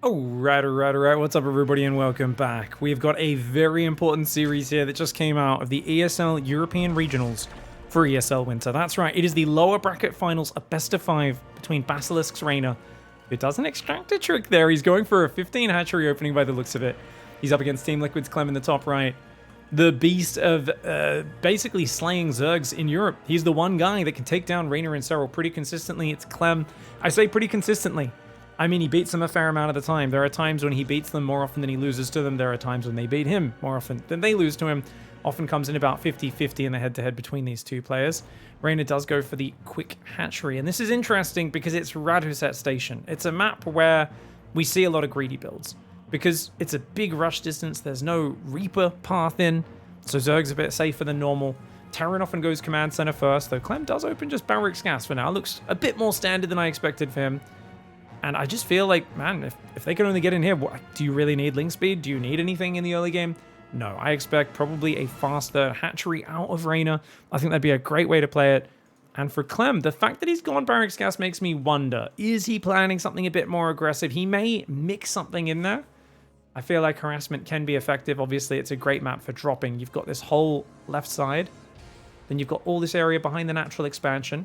Alright. What's up, everybody, and welcome back. We've got a very important series here that just came out of the ESL European Regionals for ESL Winter. That's right, it is the lower bracket finals, a best of 5 between Basilisk's REYNOR, who doesn't extract a trick there. He's going for a 15 hatchery opening by the looks of it. He's up against Team Liquid's CLEM in the top right. The beast of basically slaying Zergs in Europe. He's the one guy that can take down REYNOR and Serral pretty consistently. It's CLEM. I say pretty consistently. I mean, he beats them a fair amount of the time. There are times when he beats them more often than he loses to them. There are times when they beat him more often than they lose to him. Often comes in about 50-50 in the head-to-head between these two players. REYNOR does go for the quick hatchery. And this is interesting because it's Radhuset Station. It's a map where we see a lot of greedy builds. Because it's a big rush distance, there's no Reaper path in. So Zerg's a bit safer than normal. Terran often goes command center first, though CLEM does open just Balric's Gas for now. Looks a bit more standard than I expected for him. And I just feel like, man, if they can only get in here, do you really need link speed? Do you need anything in the early game? No, I expect probably a faster hatchery out of REYNOR. I think that'd be a great way to play it. And for CLEM, the fact that he's gone Balric's Gas makes me wonder, is he planning something a bit more aggressive? He may mix something in there. I feel like harassment can be effective. Obviously, it's a great map for dropping. You've got this whole left side. Then you've got all this area behind the natural expansion.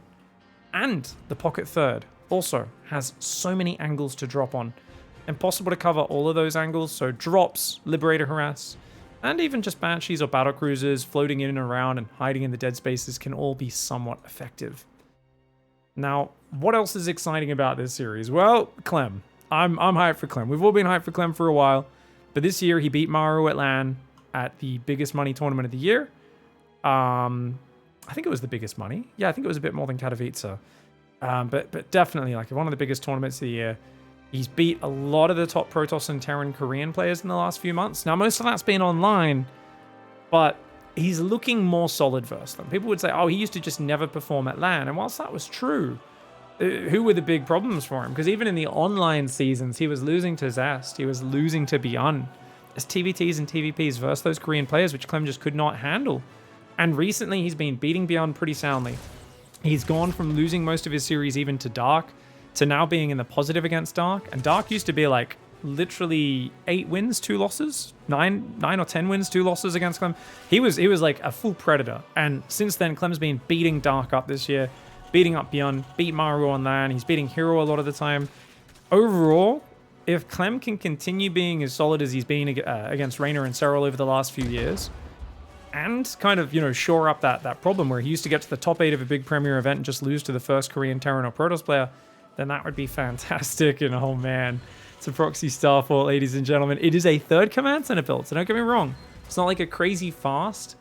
And the pocket third also has so many angles to drop on. Impossible to cover all of those angles, so drops, Liberator Harass, and even just Banshees or Battle Cruisers floating in and around and hiding in the dead spaces can all be somewhat effective. Now, what else is exciting about this series? Well, CLEM. I'm hyped for CLEM. We've all been hyped for CLEM for a while, but this year he beat Maru at LAN at the biggest money tournament of the year. I think it was the biggest money. Yeah, I think it was a bit more than Katowice. But definitely like one of the biggest tournaments of the year. He's beat a lot of the top Protoss and Terran Korean players in the last few months. Now, most of that's been online, but he's looking more solid versus them. People would say, oh, he used to just never perform at LAN. And whilst that was true, who were the big problems for him? Because even in the online seasons, he was losing to Zest. He was losing to Beyond. As TVTs and TVPs versus those Korean players, which CLEM just could not handle. And recently, he's been beating Beyond pretty soundly. He's gone from losing most of his series even to Dark to now being in the positive against Dark. And Dark used to be like literally 8 wins, 2 losses, 9 or 10 wins, 2 losses against CLEM. He was like a full predator. And since then, CLEM's been beating Dark up this year, beating up Beyond, beat Maru on LAN. He's beating Hero a lot of the time. Overall, if CLEM can continue being as solid as he's been against REYNOR and Serral over the last few years, and kind of, shore up that problem where he used to get to the top 8 of a big Premier event and just lose to the first Korean Terran or Protoss player, then that would be fantastic. And oh man, it's a proxy Starfall, ladies and gentlemen. It is a third command center build, so don't get me wrong. It's not like a crazy fast,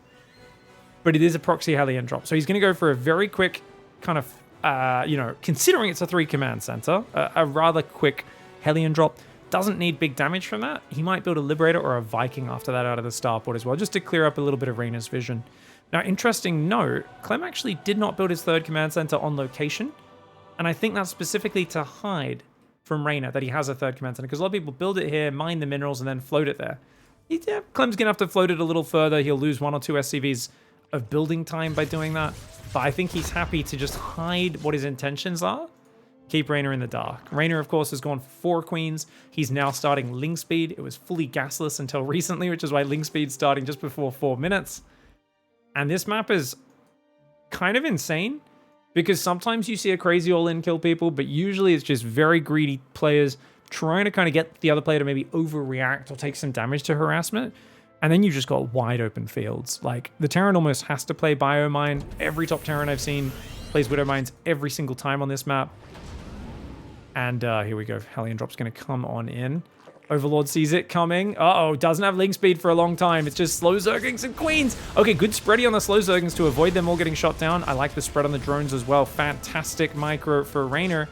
but it is a proxy Hellion drop. So he's going to go for a very quick kind of, considering it's a 3 command center, a rather quick Hellion drop. Doesn't need big damage from that. He might build a Liberator or a Viking after that out of the starport as well, just to clear up a little bit of REYNOR's vision. Now, interesting note, CLEM actually did not build his third command center on location, and I think that's specifically to hide from REYNOR that he has a third command center, because a lot of people build it here, mine the minerals, and then float it there. Yeah, CLEM's going to have to float it a little further. He'll lose 1 or 2 SCVs of building time by doing that, but I think he's happy to just hide what his intentions are. Keep REYNOR in the dark. REYNOR, of course, has gone 4 queens. He's now starting Link Speed. It was fully gasless until recently, which is why Link Speed's starting just before 4 minutes. And this map is kind of insane, because sometimes you see a crazy all-in kill people, but usually it's just very greedy players trying to kind of get the other player to maybe overreact or take some damage to harassment. And then you've just got wide open fields. Like, the Terran almost has to play Biomine. Every top Terran I've seen plays Widow Mines every single time on this map. And here we go. Hellion Drop's going to come on in. Overlord sees it coming. Uh-oh, doesn't have link speed for a long time. It's just slow Zerglings and Queens. Okay, good spready on the slow Zerglings to avoid them all getting shot down. I like the spread on the drones as well. Fantastic micro for REYNOR.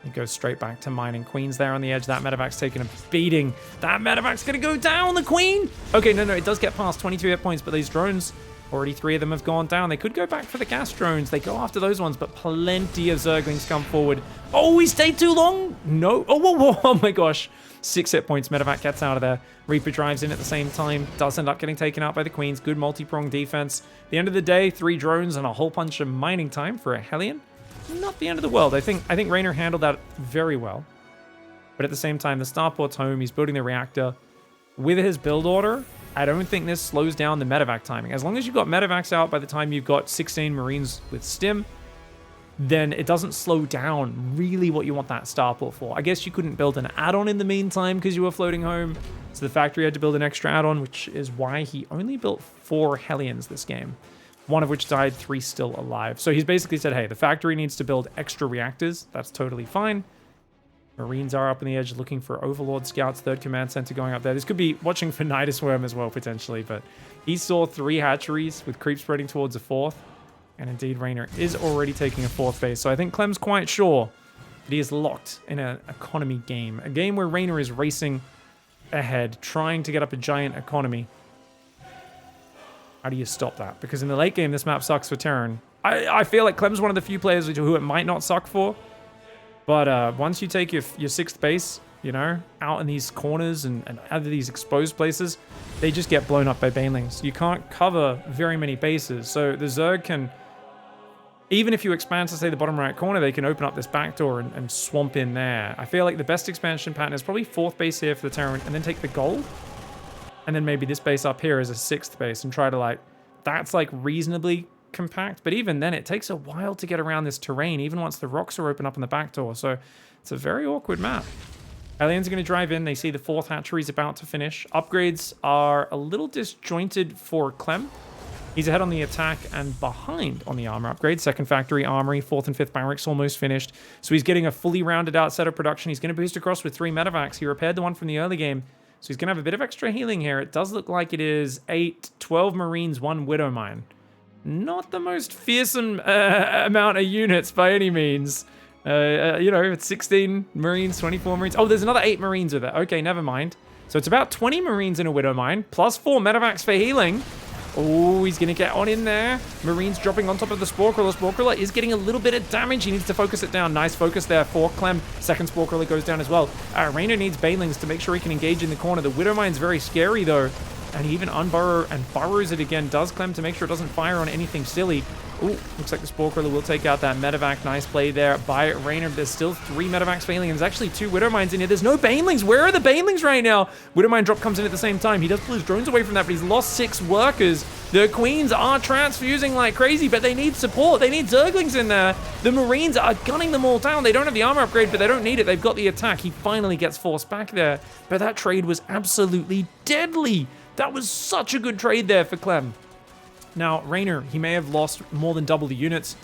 He goes straight back to mining Queens there on the edge. That medevac's taking a beating. That medevac's going to go down, the Queen. Okay, no, it does get past 22 hit points, but these drones, already 3 of them have gone down. They could go back for the gas drones. They go after those ones, but plenty of Zerglings come forward. Oh, he stayed too long. No. Oh, whoa. Oh my gosh. 6 hit points. Medevac gets out of there. Reaper drives in at the same time. Does end up getting taken out by the Queens. Good multi-pronged defense. At the end of the day, 3 drones and a whole bunch of mining time for a Hellion. Not the end of the world. I think REYNOR handled that very well. But at the same time, the starport's home. He's building the reactor. With his build order, I don't think this slows down the medevac timing. As long as you've got medevacs out by the time you've got 16 Marines with stim, then it doesn't slow down really what you want that starport for. I guess you couldn't build an add-on in the meantime because you were floating home. So the factory had to build an extra add-on, which is why he only built 4 Hellions this game. One of which died, 3 still alive. So he's basically said, hey, the factory needs to build extra reactors. That's totally fine. Marines are up on the edge looking for Overlord Scouts, 3rd Command Center going up there. This could be watching for Nidus Worm as well, potentially. But he saw 3 hatcheries with creep spreading towards a 4th. And indeed, Reynor is already taking a 4th base. So I think Clem's quite sure that he is locked in an economy game. A game where Reynor is racing ahead, trying to get up a giant economy. How do you stop that? Because in the late game, this map sucks for Terran. I feel like Clem's one of the few players who it might not suck for. But once you take your 6th base, you know, out in these corners and out of these exposed places, they just get blown up by banelings. You can't cover very many bases. So the Zerg can, even if you expand to, say, the bottom right corner, they can open up this back door and swamp in there. I feel like the best expansion pattern is probably 4th base here for the Terran and then take the gold. And then maybe this base up here is a 6th base and try to, like, that's, like, reasonably compact. But even then, it takes a while to get around this terrain, even once the rocks are open up on the back door. So it's a very awkward map. Aliens are going to drive in. They see the 4th hatchery is about to finish. Upgrades are a little disjointed for Clem. He's ahead on the attack and behind on the armor upgrade. 2nd factory, armory, 4th and 5th barracks almost finished. So he's getting a fully rounded out set of production. He's going to boost across with 3 medevacs. He repaired the one from the early game. So he's going to have a bit of extra healing here. It does look like it is 12 Marines, 1 Widow Mine. Not the most fearsome amount of units by any means. You know, it's 16 Marines, 24 Marines. Oh, there's another 8 Marines with it. Okay, never mind. So it's about 20 Marines in a Widow Mine, plus 4 medevacs for healing. Oh, he's going to get on in there. Marines dropping on top of the Spore Crawler. Spore Crawler is getting a little bit of damage. He needs to focus it down. Nice focus there for Clem. 2nd Spore Crawler goes down as well. Reynor needs Banelings to make sure he can engage in the corner. The Widow Mine's very scary, though. And he even unburrow and burrows it again. Does Clem to make sure it doesn't fire on anything silly. Ooh, looks like the Spore Crawler will take out that medevac. Nice play there by Reynor. There's still 3 medevacs failing. And there's actually 2 Widow Mines in here. There's no Banelings. Where are the Banelings right now? Widow Mine drop comes in at the same time. He does pull his drones away from that, but he's lost 6 workers. The Queens are transfusing like crazy, but they need support. They need Zerglings in there. The Marines are gunning them all down. They don't have the armor upgrade, but they don't need it. They've got the attack. He finally gets forced back there. But that trade was absolutely deadly. That was such a good trade there for Clem. Now, Reynor, he may have lost more than double the units.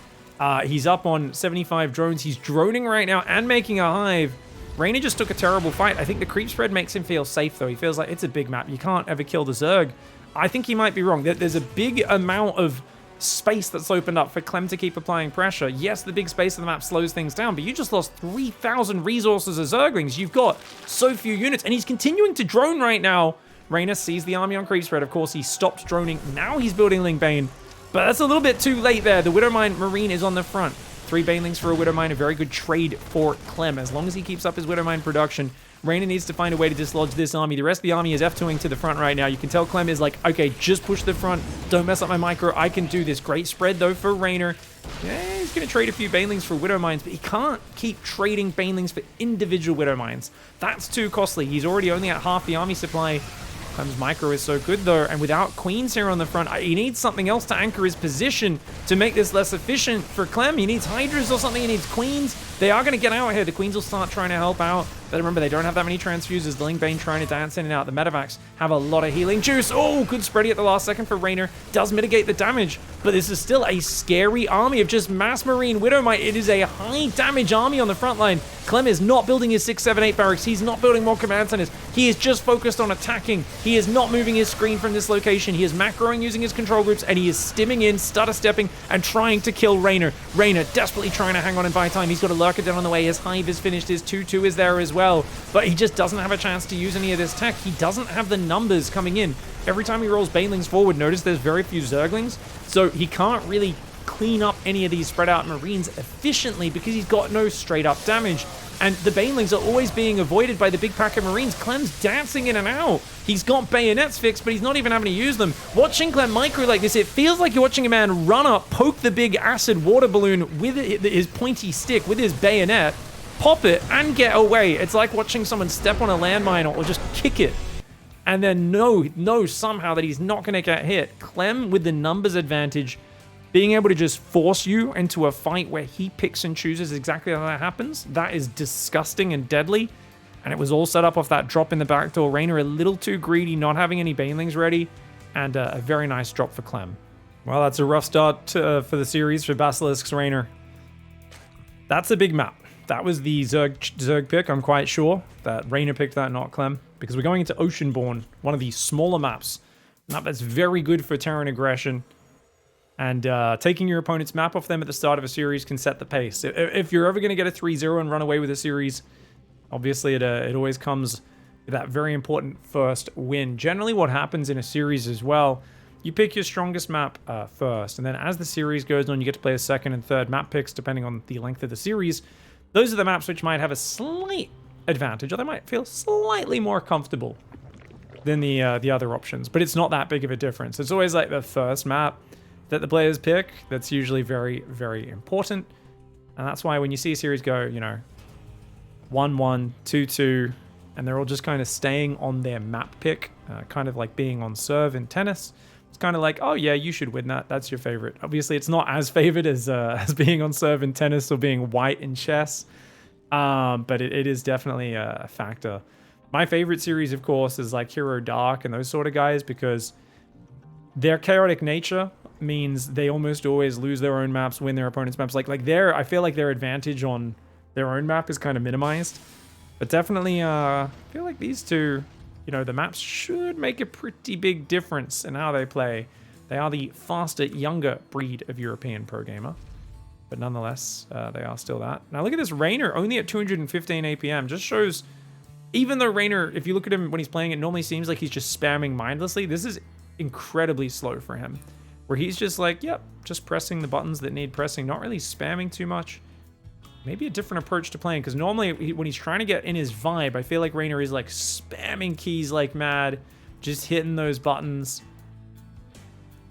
He's up on 75 drones. He's droning right now and making a hive. Reynor just took a terrible fight. I think the creep spread makes him feel safe, though. He feels like it's a big map. You can't ever kill the Zerg. I think he might be wrong. There's a big amount of space that's opened up for Clem to keep applying pressure. Yes, the big space of the map slows things down, but you just lost 3,000 resources of Zerglings. You've got so few units, and he's continuing to drone right now. Reynor sees the army on creep spread. Of course, he stopped droning. Now he's building Lingbane, but that's a little bit too late there. The Widow Mine Marine is on the front. 3 Banelings for a Widow Mine, a very good trade for Clem. As long as he keeps up his Widow Mine production, Reynor needs to find a way to dislodge this army. The rest of the army is F2ing to the front right now. You can tell Clem is like, okay, just push the front. Don't mess up my micro. I can do this. Great spread, though, for Reynor. Yeah, he's going to trade a few Banelings for Widow Mines, but he can't keep trading Banelings for individual Widow Mines. That's too costly. He's already only at half the army supply. Clem's micro is so good, though, and without Queens here on the front, he needs something else to anchor his position to make this less efficient for Clem. He needs Hydras or something. He needs Queens. They are going to get out here. The Queens will start trying to help out. But remember, they don't have that many transfusers. The Lingbane trying to dance in and out. The medevacs have a lot of healing juice. Oh, good spreading at the last second for Reynor. Does mitigate the damage, but this is still a scary army of just mass Marine Widow Mine. It is a high damage army on the front line. Clem is not building his 6, 7, 8 barracks. He's not building more command centers. He is just focused on attacking. He is not moving his screen from this location. He is macroing using his control groups, and he is stimming in, stutter stepping, and trying to kill Reynor. Reynor desperately trying to hang on and buy time. He's got a lurker down on the way. His hive is finished. His 2-2 is there as well. But he just doesn't have a chance to use any of this tech. He doesn't have the numbers coming in. Every time he rolls Banelings forward, notice there's very few Zerglings. So he can't really clean up any of these spread out Marines efficiently because he's got no straight up damage. And the Banelings are always being avoided by the big pack of Marines. Clem's dancing in and out. He's got bayonets fixed, but he's not even having to use them. Watching Clem micro like this, it feels like you're watching a man run up, poke the big acid water balloon with his pointy stick, with his bayonet, pop it and get away. It's like watching someone step on a landmine or just kick it and then know somehow that he's not going to get hit. Clem with the numbers advantage, being able to just force you into a fight where he picks and chooses exactly how that happens, that is disgusting and deadly. And it was all set up off that drop in the backdoor. Reynor a little too greedy, not having any banelings ready, and a very nice drop for Clem. Well, that's a rough start for the series for Basilisk's Reynor. That's a big map. That was the Zerg pick. I'm quite sure that Reynor picked that, not Clem, because we're going into Oceanborn, one of the smaller maps. A map that's very good for Terran aggression. And taking your opponent's map off them at the start of a series can set the pace. If you're ever going to get a 3-0 and run away with a series, obviously it always comes with that very important first win. Generally what happens in a series as well, you pick your strongest map first, and then as the series goes on, you get to play a second and third map picks depending on the length of the series. Those are the maps which might have a slight advantage, or they might feel slightly more comfortable than the other options, but it's not that big of a difference. It's always like the first map that the players pick that's usually very, very important. And that's why when you see a series go, 1-1, 2-2, and they're all just kind of staying on their map pick, kind of like being on serve in tennis, it's kind of like, oh yeah, you should win that. That's your favorite. Obviously, it's not as favored as being on serve in tennis or being white in chess, but it is definitely a factor. My favorite series, of course, is like Hero Dark and those sort of guys, because their chaotic nature means they almost always lose their own maps, win their opponent's maps. I feel like their advantage on their own map is kind of minimized. But definitely, I feel like these two, the maps should make a pretty big difference in how they play. They are the faster, younger breed of European pro gamer. But nonetheless, they are still that. Now look at this Reynor, only at 215 APM. Just shows, even though Reynor, if you look at him when he's playing, it normally seems like he's just spamming mindlessly. This is incredibly slow for him, where he's just like, yep, just pressing the buttons that need pressing, not really spamming too much. Maybe a different approach to playing, because normally when he's trying to get in his vibe, I feel like Reynor is like spamming keys like mad, just hitting those buttons.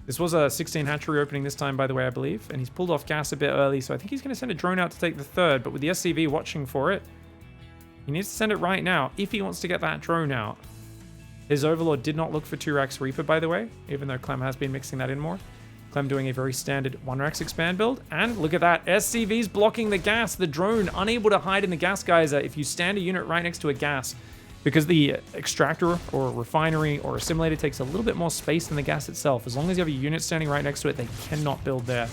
This was a 16 hatchery opening this time, by the way, I believe, and he's pulled off gas a bit early, so I think he's going to send a drone out to take the third, but with the SCV watching for it, he needs to send it right now if he wants to get that drone out. His Overlord did not look for 2-Rex Reaper, by the way, even though Clem has been mixing that in more. Clem doing a very standard 1-Rex expand build. And look at that, SCV's blocking the gas. The drone unable to hide in the gas geyser if you stand a unit right next to a gas, because the extractor or refinery or assimilator takes a little bit more space than the gas itself. As long as you have a unit standing right next to it, they cannot build there.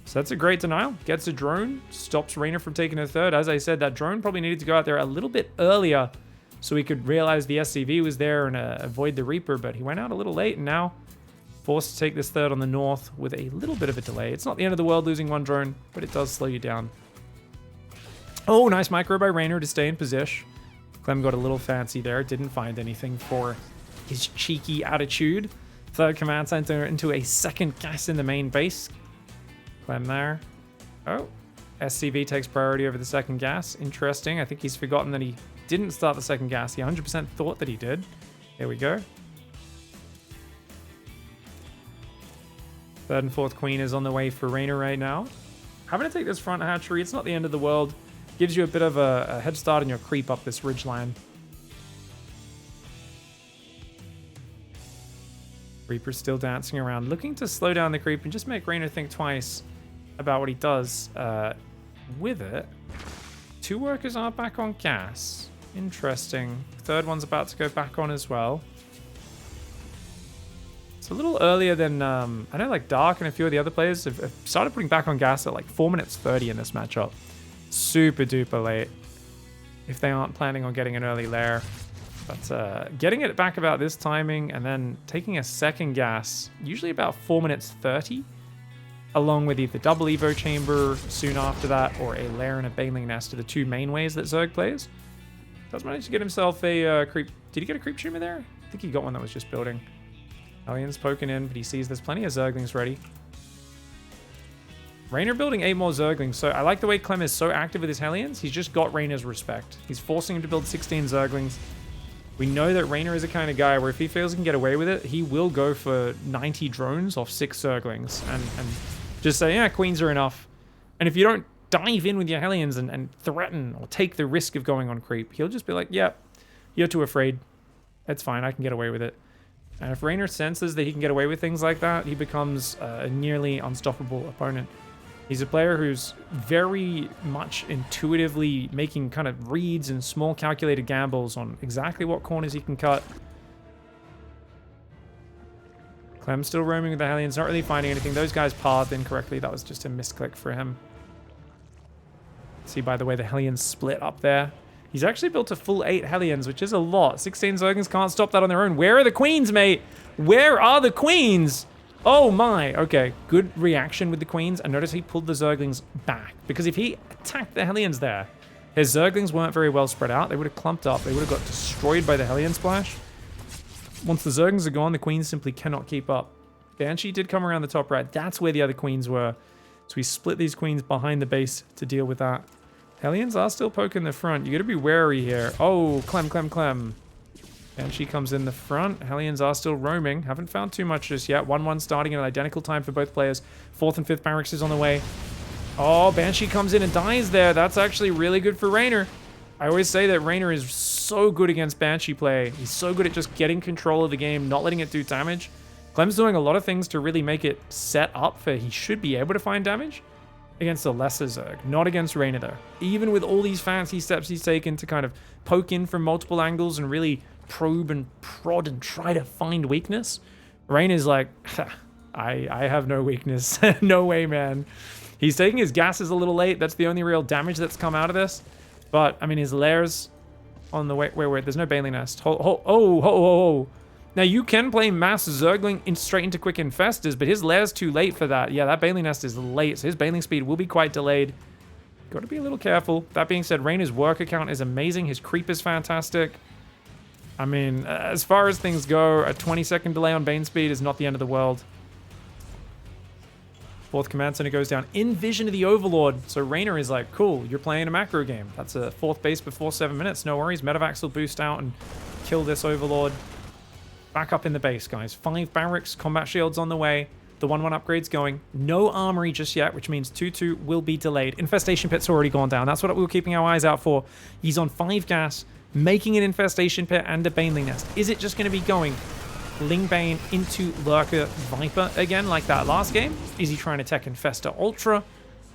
So that's a great denial. Gets a drone, stops Reynor from taking a third. As I said, that drone probably needed to go out there a little bit earlier so he could realize the SCV was there and avoid the Reaper, but he went out a little late and now forced to take this third on the north with a little bit of a delay. It's not the end of the world losing one drone, but it does slow you down. Oh, nice micro by Reynor to stay in position. Clem got a little fancy there, didn't find anything for his cheeky attitude. Third command center into a second gas in the main base. Clem there. Oh, SCV takes priority over the second gas. Interesting. I think he's forgotten that he didn't start the second gas. He 100% thought that he did. There we go. Third and fourth queen is on the way for Reynor right now. Having to take this front hatchery, it's not the end of the world. Gives you a bit of a head start on your creep up this ridgeline. Reaper's still dancing around, looking to slow down the creep and just make Reynor think twice about what he does with it. Two workers are back on gas. Interesting. Third one's about to go back on as well. It's a little earlier than, I know like Dark and a few of the other players have started putting back on gas at like 4 minutes 30 in this matchup. Super duper late if they aren't planning on getting an early lair. But getting it back about this timing and then taking a second gas, usually about 4 minutes 30, along with either double Evo chamber soon after that or a lair and a baneling nest are the two main ways that Zerg plays. Does manage to get himself a creep. Did he get a creep streamer there? I think he got one that was just building. Hellions poking in, but he sees there's plenty of Zerglings ready. Reynor building 8 more Zerglings, so I like the way Clem is so active with his Hellions. He's just got Reynor's respect. He's forcing him to build 16 Zerglings. We know that Reynor is a kind of guy where if he feels he can get away with it, he will go for 90 drones off 6 Zerglings and just say, yeah, queens are enough. And if you don't dive in with your Hellions and threaten or take the risk of going on creep. He'll just be like, yep, you're too afraid. It's fine, I can get away with it. And if REYNOR senses that he can get away with things like that, he becomes a nearly unstoppable opponent. He's a player who's very much intuitively making kind of reads and small calculated gambles on exactly what corners he can cut. Clem's still roaming with the Hellions, not really finding anything. Those guys pathed incorrectly. That was just a misclick for him. See, by the way, the Hellions split up there. He's actually built a full 8 Hellions, which is a lot. 16 Zerglings can't stop that on their own. Where are the queens, mate? Where are the queens? Oh my, okay, good reaction with the queens. And notice he pulled the Zerglings back, because if he attacked the Hellions there, his Zerglings weren't very well spread out. They would have clumped up. They would have got destroyed by the Hellion splash. Once the Zerglings are gone, the queens simply cannot keep up. Banshee did come around the top right. That's where the other queens were. So we split these queens behind the base to deal with that. Hellions are still poking the front. You got to be wary here. Oh, Clem. Banshee comes in the front. Hellions are still roaming. Haven't found too much just yet. 1-1 starting at an identical time for both players. 4th and 5th barracks is on the way. Oh, Banshee comes in and dies there. That's actually really good for REYNOR. I always say that REYNOR is so good against Banshee play. He's so good at just getting control of the game, not letting it do damage. Clem's doing a lot of things to really make it set up for he should be able to find damage against the lesser Zerg, not against REYNOR though. Even with all these fancy steps he's taken to kind of poke in from multiple angles and really probe and prod and try to find weakness, REYNOR's like, I have no weakness. No way, man. He's taking his gases a little late. That's the only real damage that's come out of this. But, I mean, his lairs on the way... Wait, there's no Bailey Nest. Oh. Now, you can play Mass Zergling straight into Quick Infestors, but his lair's too late for that. Yeah, that Bailey Nest is late, so his bailing speed will be quite delayed. Got to be a little careful. That being said, REYNOR's work account is amazing. His creep is fantastic. I mean, as far as things go, a 20-second delay on Bane speed is not the end of the world. 4th command center goes down in vision of the Overlord. So REYNOR is like, cool, you're playing a macro game. That's a 4th base before 7 minutes. No worries. Medevacs will boost out and kill this Overlord. Back up in the base, guys. 5 barracks, combat shields on the way. The 1-1 upgrade's going. No armory just yet, which means 2-2 will be delayed. Infestation pit's already gone down. That's what we were keeping our eyes out for. He's on 5 gas, making an infestation pit and a Baneling Nest. Is it just going to be going Ling Bane into Lurker Viper again like that last game? Is he trying to tech Infestor Ultra?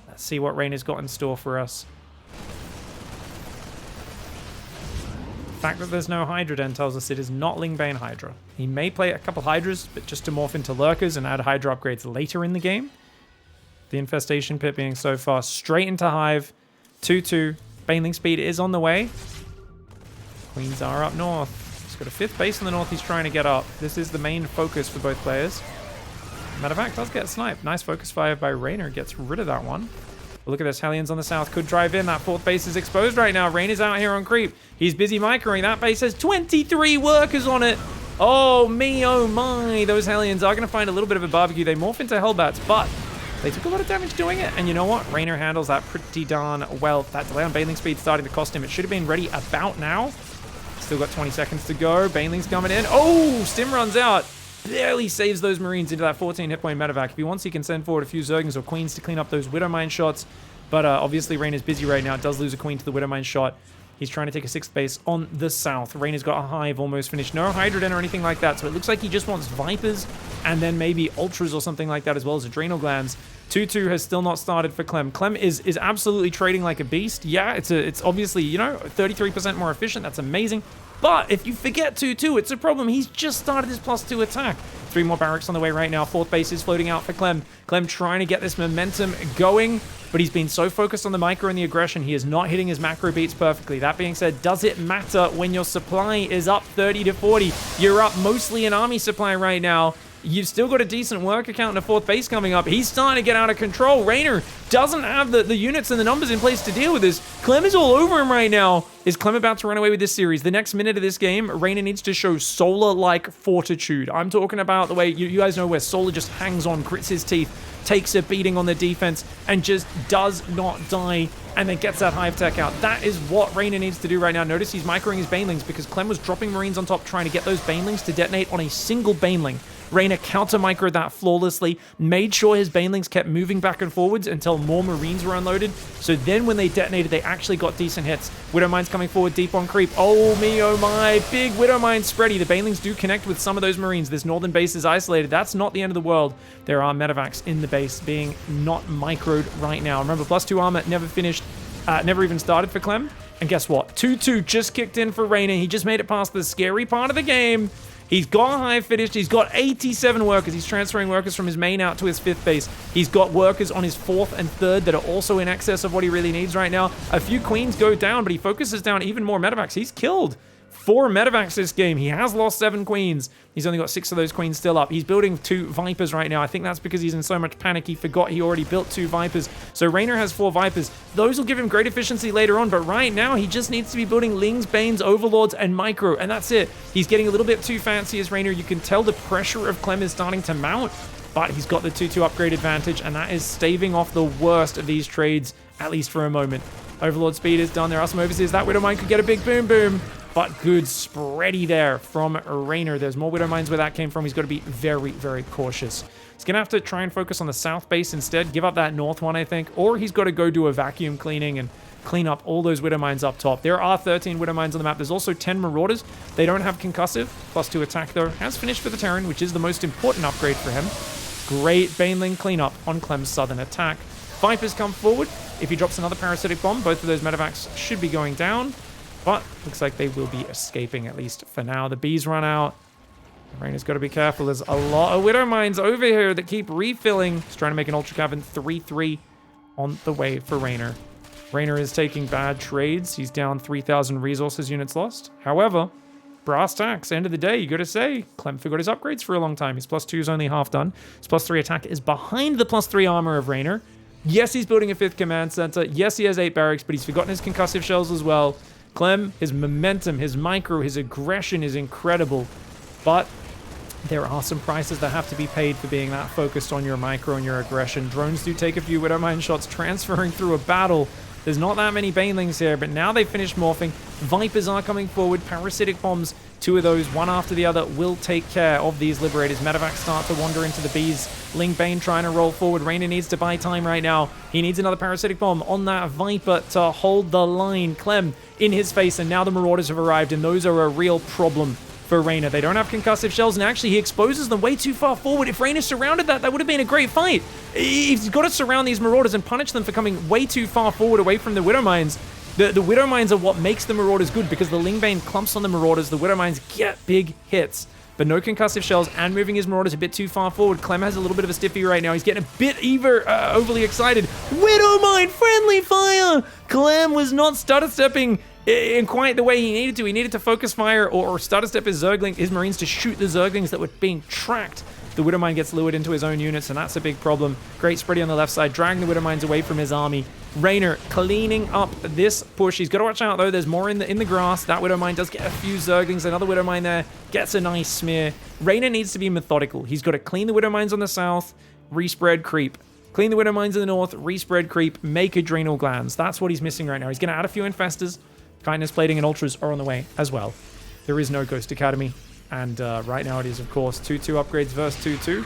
Let's see what REYNOR's got in store for us. The fact that there's no Hydra Den tells us it is not Ling Bane Hydra. He may play a couple Hydras, but just to morph into Lurkers and add Hydra upgrades later in the game. The Infestation Pit being so far straight into Hive. 2-2. Baneling speed is on the way. Queens are up north. He's got a 5th base in the north he's trying to get up. This is the main focus for both players. Medevac does get sniped. Nice focus fire by REYNOR. Gets rid of that one. Look at this. Hellions on the south could drive in. That 4th base is exposed right now. REYNOR's out here on creep. He's busy microing. That base has 23 workers on it. Oh me, oh my. Those Hellions are going to find a little bit of a barbecue. They morph into Hellbats, but they took a lot of damage doing it. And you know what? REYNOR handles that pretty darn well. That delay on Baneling speed starting to cost him. It should have been ready about now. Still got 20 seconds to go. Baneling's coming in. Oh, Stim runs out. Barely saves those Marines into that 14 hit point medevac. If he wants, he can send forward a few Zerglings or Queens to clean up those Widowmine shots. But obviously, REYNOR's busy right now. Does lose a Queen to the Widowmine shot. He's trying to take a 6th base on the south. REYNOR's got a Hive almost finished. No Hydra Den or anything like that. So it looks like he just wants Vipers and then maybe Ultras or something like that, as well as Adrenal Glands. 2-2 has still not started for Clem. Clem is absolutely trading like a beast. Yeah, it's obviously, you know, 33% more efficient. That's amazing. But if you forget 2-2, it's a problem. He's just started his +2 attack. 3 more barracks on the way right now. 4th base is floating out for Clem. Clem trying to get this momentum going, but he's been so focused on the micro and the aggression, he is not hitting his macro beats perfectly. That being said, does it matter when your supply is up 30 to 40? You're up mostly in army supply right now. You've still got a decent work account and a 4th base coming up. He's starting to get out of control. REYNOR doesn't have the units and the numbers in place to deal with this. Clem is all over him right now. Is Clem about to run away with this series? The next minute of this game, REYNOR needs to show Solar-like fortitude. I'm talking about the way you guys know where Solar just hangs on, grits his teeth, takes a beating on the defense, and just does not die, and then gets that Hive tech out. That is what REYNOR needs to do right now. Notice he's microing his Banelings because Clem was dropping Marines on top trying to get those Banelings to detonate on a single Baneling. REYNOR counter-microed that flawlessly, made sure his banelings kept moving back and forwards until more Marines were unloaded. So then when they detonated, they actually got decent hits. Widowmines coming forward deep on creep. Oh me, oh my. Big Widowmine spready. The banelings do connect with some of those Marines. This northern base is isolated. That's not the end of the world. There are medevacs in the base being not microed right now. Remember, +2 armor never finished, never even started for CLEM. And guess what? 2-2 just kicked in for REYNOR. He just made it past the scary part of the game. He's got high finished. He's got 87 workers. He's transferring workers from his main out to his 5th base. He's got workers on his 4th and 3rd that are also in excess of what he really needs right now. A few queens go down, but he focuses down even more medevacs. He's killed 4 medevacs this game. He has lost 7 queens. He's only got 6 of those queens still up. He's building 2 Vipers right now. I think that's because he's in so much panic he forgot he already built 2 Vipers. So REYNOR has 4 Vipers. Those will give him great efficiency later on, but right now he just needs to be building Lings, Banes, Overlords, and Micro, and that's it. He's getting a little bit too fancy as REYNOR. You can tell the pressure of CLEM is starting to mount, but he's got the 2-2 upgrade advantage, and that is staving off the worst of these trades, at least for a moment. Overlord speed is done. There are some overseers. That Widowmine could get a big boom boom. But good spready there from REYNOR. There's more Widowmines where that came from. He's got to be very, very cautious. He's going to have to try and focus on the south base instead. Give up that north one, I think. Or he's got to go do a vacuum cleaning and clean up all those Widowmines up top. There are 13 Widowmines on the map. There's also 10 Marauders. They don't have concussive. +2 attack, though. Has finished for the Terran, which is the most important upgrade for him. Great Baneling cleanup on Clem's southern attack. Vipers come forward. If he drops another parasitic bomb, both of those medevacs should be going down. But looks like they will be escaping, at least for now. The bees run out. REYNOR's got to be careful. There's a lot of Widowmines over here that keep refilling. He's trying to make an Ultra Cavern 3-3 on the way for REYNOR. REYNOR is taking bad trades. He's down 3,000 resources units lost. However, brass tacks, end of the day, you got to say, CLEM forgot his upgrades for a long time. His +2 is only half done. His +3 attack is behind the +3 armor of REYNOR. Yes, he's building a 5th command center. Yes, he has 8 barracks, but he's forgotten his concussive shells as well. CLEM, his momentum, his micro, his aggression is incredible, but there are some prices that have to be paid for being that focused on your micro and your aggression. Drones do take a few Widowmine shots transferring through a battle. There's not that many Banelings here, but now they've finished morphing. Vipers are coming forward. Parasitic bombs, 2 of those, one after the other, will take care of these Liberators. Medevacs start to wander into the bees. Ling Bane trying to roll forward. REYNOR needs to buy time right now. He needs another Parasitic bomb on that Viper to hold the line. CLEM in his face, and now the Marauders have arrived, and those are a real problem for REYNOR. They don't have concussive shells, and actually he exposes them way too far forward. If REYNOR surrounded that would have been a great fight. He's got to surround these Marauders and punish them for coming way too far forward away from the Widowmines. The Widowmines are what makes the Marauders good, because the Lingbane clumps on the Marauders. The Widowmines get big hits, but no concussive shells, and moving his Marauders a bit too far forward. CLEM has a little bit of a stiffy right now. He's getting a bit overly excited. Widowmine friendly fire! CLEM was not stutter stepping in quite the way he needed to. He needed to focus fire or stutter step his Marines to shoot the Zerglings that were being tracked. The Widowmine gets lured into his own units, and that's a big problem. Great spready on the left side, dragging the Widowmines away from his army. REYNOR cleaning up this push. He's got to watch out, though. There's more in the grass. That Widowmine does get a few Zerglings. Another Widowmine there gets a nice smear. REYNOR needs to be methodical. He's got to clean the Widowmines on the south, respread creep. Clean the Widowmines in the north, respread creep, make adrenal glands. That's what he's missing right now. He's going to add a few Infestors. Kindness Plating and Ultras are on the way as well. There is no Ghost Academy. And right now it is, of course, 2-2 upgrades versus 2-2.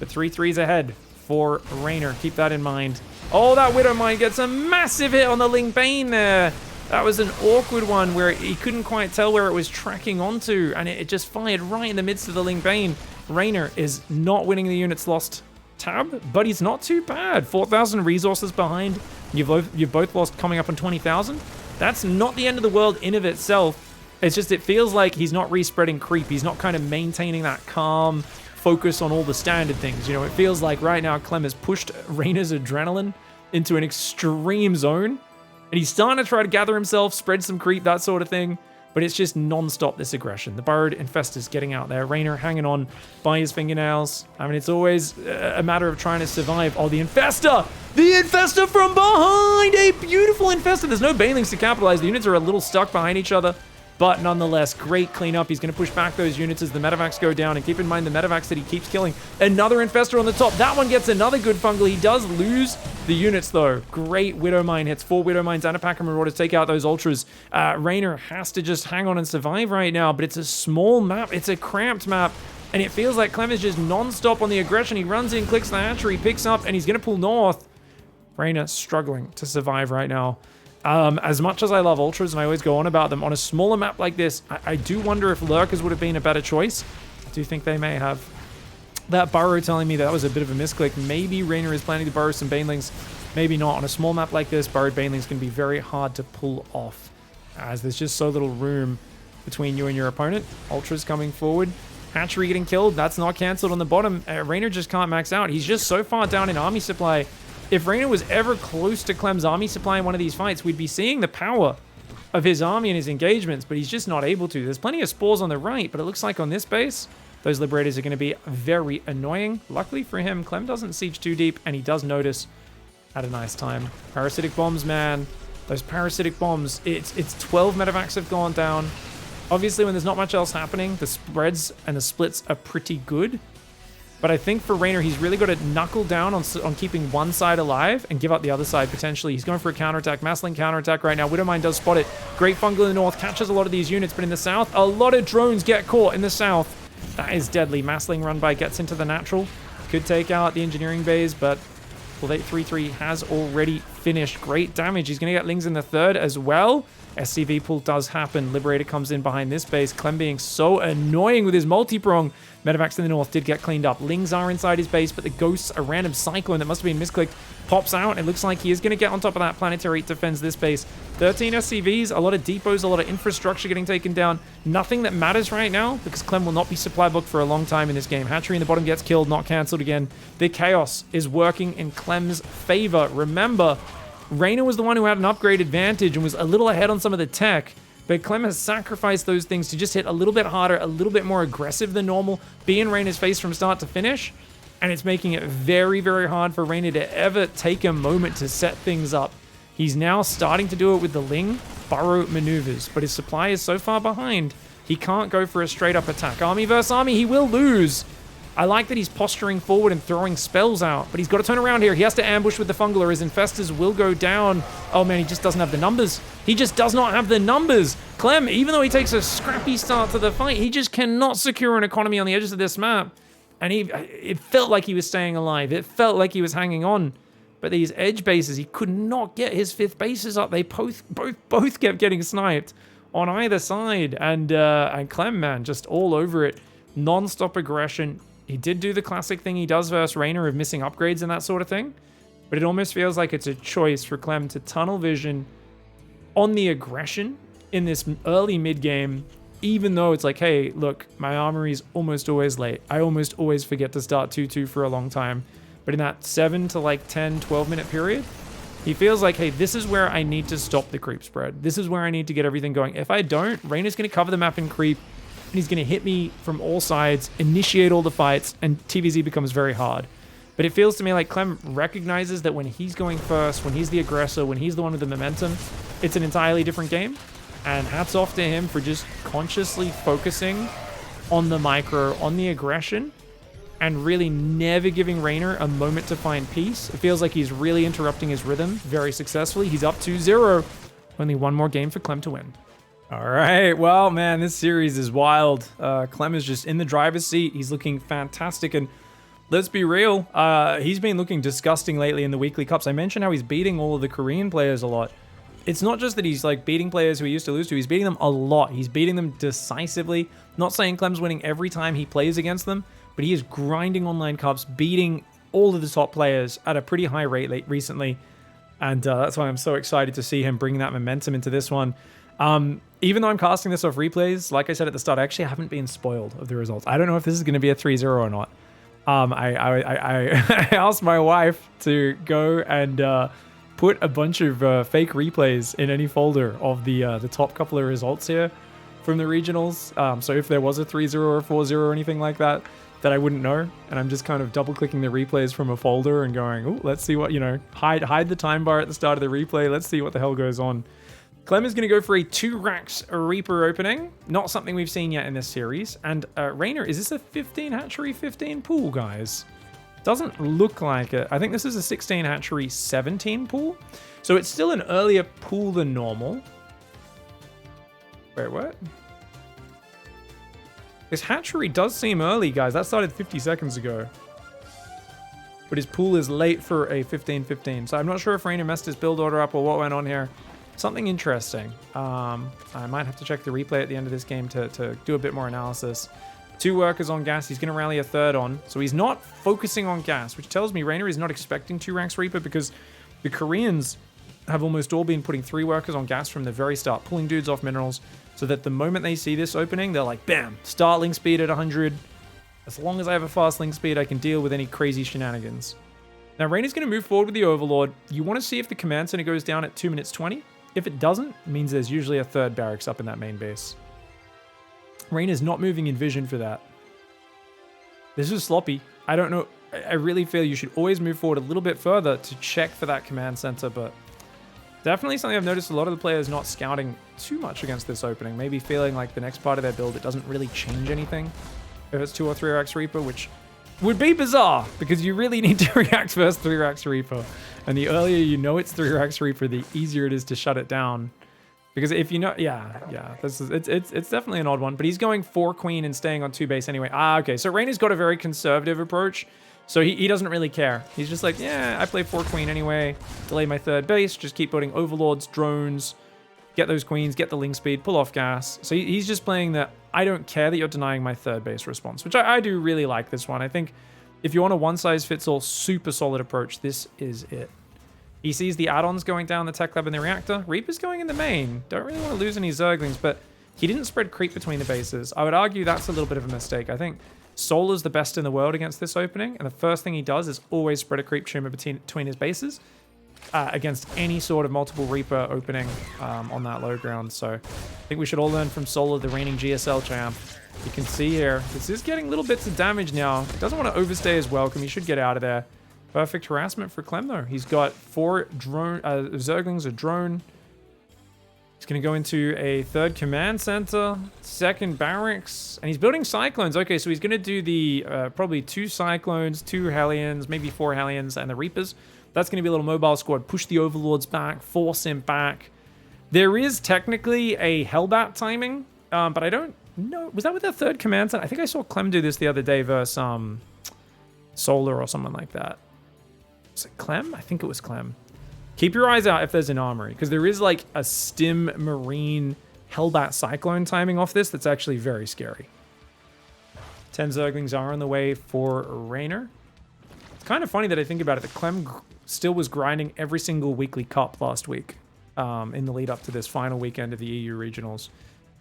But 3-3's ahead for REYNOR. Keep that in mind. Oh, that Widowmine gets a massive hit on the Ling Bane there. That was an awkward one where he couldn't quite tell where it was tracking onto, and it just fired right in the midst of the Ling Bane. REYNOR is not winning the units lost tab, but he's not too bad. 4,000 resources behind. You've both lost coming up on 20,000. That's not the end of the world in of itself. It's just, it feels like he's not respreading creep. He's not kind of maintaining that calm focus on all the standard things. You know, it feels like right now CLEM has pushed REYNOR's adrenaline into an extreme zone, and he's starting to try to gather himself, spread some creep, that sort of thing. But it's just non-stop, this aggression. The Burrowed Infestor's getting out there. REYNOR hanging on by his fingernails. I mean, it's always a matter of trying to survive. Oh, the Infestor! The Infestor from behind! A beautiful Infestor! There's no Banelings to capitalize. The units are a little stuck behind each other. But nonetheless, great cleanup. He's going to push back those units as the medevacs go down. And keep in mind the medevacs that he keeps killing. Another Infestor on the top. That one gets another good fungal. He does lose the units, though. Great Widowmine hits. 4 Widowmines and a pack of Marauders take out those Ultras. REYNOR has to just hang on and survive right now. But it's a small map. It's a cramped map. And it feels like Clem is just non-stop on the aggression. He runs in, clicks the hatchery, picks up, and he's going to pull north. REYNOR struggling to survive right now. As much as I love Ultras, and I always go on about them, on a smaller map like this, I do wonder if Lurkers would have been a better choice. I do think they may have. That burrow telling me that was a bit of a misclick. Maybe REYNOR is planning to burrow some Banelings. Maybe not. On a small map like this, burrowed Banelings can be very hard to pull off, as there's just so little room between you and your opponent. Ultras coming forward. Hatchery getting killed. That's not cancelled on the bottom. REYNOR just can't max out. He's just so far down in army supply. If REYNOR was ever close to Clem's army supply in one of these fights, we'd be seeing the power of his army and his engagements, but he's just not able to. There's plenty of spores on the right, but it looks like on this base, those Liberators are going to be very annoying. Luckily for him, Clem doesn't siege too deep, and he does notice at a nice time. Parasitic bombs, man. Those parasitic bombs, it's 12 medevacs have gone down. Obviously, when there's not much else happening, the spreads and the splits are pretty good. But I think for REYNOR, he's really got to knuckle down on keeping one side alive and give up the other side potentially. He's going for a counterattack, Massling counterattack right now. Widowmine does spot it. Great Fungal in the north, catches a lot of these units, but in the south, a lot of drones get caught in the south. That is deadly. Massling run by gets into the natural. Could take out the engineering bays, but well, 3-3 has already finished. Great damage. He's going to get Lings in the third as well. SCV pull does happen. Liberator comes in behind this base. Clem being so annoying with his multi-prong. Medevacs in the north did get cleaned up. Lings are inside his base, but the Ghosts, a random Cyclone that must have been misclicked, pops out. It looks like he is going to get on top of that Planetary, defends this base. 13 SCVs, a lot of depots, a lot of infrastructure getting taken down. Nothing that matters right now, because Clem will not be supply booked for a long time in this game. Hatchery in the bottom gets killed, not cancelled again. The Chaos is working in Clem's favor. Remember, REYNOR was the one who had an upgrade advantage and was a little ahead on some of the tech, but Clem has sacrificed those things to just hit a little bit harder, a little bit more aggressive than normal, be in REYNOR's face from start to finish, and it's making it very, very hard for REYNOR to ever take a moment to set things up. He's now starting to do it with the Ling burrow maneuvers, but his supply is so far behind, he can't go for a straight-up attack. Army versus army, he will lose. I like that he's posturing forward and throwing spells out, but he's got to turn around here. He has to ambush with the Fungal or his Infestors will go down. Oh man, he just doesn't have the numbers. He just does not have the numbers. Clem, even though he takes a scrappy start to the fight, he just cannot secure an economy on the edges of this map. And it felt like he was staying alive. It felt like he was hanging on. But these edge bases, he could not get his fifth bases up. They both kept getting sniped on either side. And Clem, man, just all over it. Non-stop aggression. He did do the classic thing he does versus REYNOR of missing upgrades and that sort of thing. But it almost feels like it's a choice for Clem to tunnel vision on the aggression in this early mid-game, even though it's like, hey, look, my armory's almost always late. I almost always forget to start 2-2 for a long time. But in that 7 to like 10, 12-minute period, he feels like, hey, this is where I need to stop the creep spread. This is where I need to get everything going. If I don't, REYNOR's going to cover the map in creep, and he's going to hit me from all sides, initiate all the fights, and TVZ becomes very hard. But it feels to me like Clem recognizes that when he's going first, when he's the aggressor, when he's the one with the momentum, it's an entirely different game. And hats off to him for just consciously focusing on the micro, on the aggression, and really never giving REYNOR a moment to find peace. It feels like he's really interrupting his rhythm very successfully. He's up 2-0. Only one more game for Clem to win. All right, well, man, this series is wild. Clem is just in the driver's seat. He's looking fantastic, and let's be real, he's been looking disgusting lately in the weekly cups. I mentioned how he's beating all of the Korean players a lot. It's not just that he's like beating players who he used to lose to, he's beating them a lot. He's beating them decisively. Not saying Clem's winning every time he plays against them, but he is grinding online cups, beating all of the top players at a pretty high rate recently. And that's why I'm so excited to see him bring that momentum into this one. Even though I'm casting this off replays, like I said at the start, I actually haven't been spoiled of the results. I don't know if this is going to be a 3-0 or not. I asked my wife to go and put a bunch of fake replays in any folder of the top couple of results here from the regionals. So if there was a 3-0 or a 4-0 or anything like that, that I wouldn't know. And I'm just kind of double clicking the replays from a folder and going, oh, let's see what, hide the time bar at the start of the replay. Let's see what the hell goes on. Clem is going to go for a 2 racks Reaper opening. Not something we've seen yet in this series. And REYNOR, is this a 15 hatchery, 15 pool, guys? Doesn't look like it. I think this is a 16 hatchery, 17 pool. So it's still an earlier pool than normal. Wait, what? This hatchery does seem early, guys. That started 50 seconds ago. But his pool is late for a 15-15. So I'm not sure if REYNOR messed his build order up or what went on here. Something interesting. I might have to check the replay at the end of this game to do a bit more analysis. 2 workers on gas. He's going to rally a 3rd on. So he's not focusing on gas, which tells me REYNOR is not expecting 2 ranks Reaper because the Koreans have almost all been putting 3 workers on gas from the very start, pulling dudes off minerals so that the moment they see this opening, they're like, bam, start link speed at 100. As long as I have a fast link speed, I can deal with any crazy shenanigans. Now, REYNOR's going to move forward with the Overlord. You want to see if the command center goes down at 2 minutes 20. If it doesn't, it means there's usually a 3rd barracks up in that main base. REYNOR's not moving in vision for that. This is sloppy. I don't know. I really feel you should always move forward a little bit further to check for that command center, but definitely something I've noticed a lot of the players not scouting too much against this opening. Maybe feeling like the next part of their build, it doesn't really change anything if it's 2 or 3 racks Reaper, which would be bizarre because you really need to react first 3 racks Reaper. And the earlier you know it's 3 racks Reaper, the easier it is to shut it down. Because if you know, it's definitely an odd one. But he's going 4 queen and staying on 2 base anyway. Okay, so REYNOR's got a very conservative approach. So he doesn't really care. He's just like, yeah, I play 4 queen anyway. Delay my 3rd base, just keep putting overlords, drones, get those queens, get the link speed, pull off gas. So he's just playing that I don't care that you're denying my 3rd base response, which I do really like this one. I think if you want a one-size-fits-all super solid approach, this is it. He sees the add-ons going down the tech lab in the reactor. Reaper's going in the main. Don't really want to lose any Zerglings, but he didn't spread creep between the bases. I would argue that's a little bit of a mistake. I think Solar's the best in the world against this opening, and the first thing he does is always spread a creep tumor between his bases against any sort of multiple Reaper opening on that low ground. So I think we should all learn from Solar, the reigning GSL champ. You can see here, this is getting little bits of damage now. He doesn't want to overstay his welcome. He should get out of there. Perfect harassment for CLEM, though. He's got 4 drone Zerglings, a drone. He's going to go into a 3rd command center, 2nd barracks, and he's building Cyclones. Okay, so he's going to do the probably 2 Cyclones, 2 Hellions, maybe 4 Hellions, and the Reapers. That's going to be a little mobile squad. Push the Overlords back, force him back. There is technically a Hellbat timing, but I don't know. Was that with the 3rd command center? I think I saw CLEM do this the other day versus Solar or someone like that. Was it CLEM? I think it was CLEM. Keep your eyes out if there's an armory, because there is like a Stim Marine Hellbat Cyclone timing off this that's actually very scary. 10 Zerglings are on the way for REYNOR. It's kind of funny that I think about it, that CLEM still was grinding every single weekly cup last week in the lead up to this final weekend of the EU Regionals.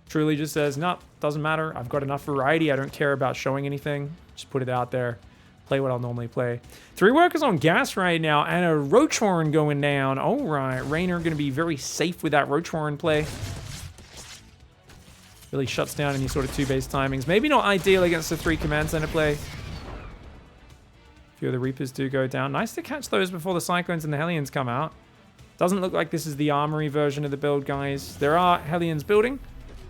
Truly just says, no, doesn't matter. I've got enough variety. I don't care about showing anything. Just put it out there. Play what I'll normally play. 3 workers on gas right now, and a Roach Horn going down. All right, REYNOR going to be very safe with that Roach Horn play. Really shuts down any sort of 2 base timings. Maybe not ideal against the 3 command center play. A few of the Reapers do go down. Nice to catch those before the Cyclones and the Hellions come out. Doesn't look like this is the armory version of the build, guys. There are Hellions building,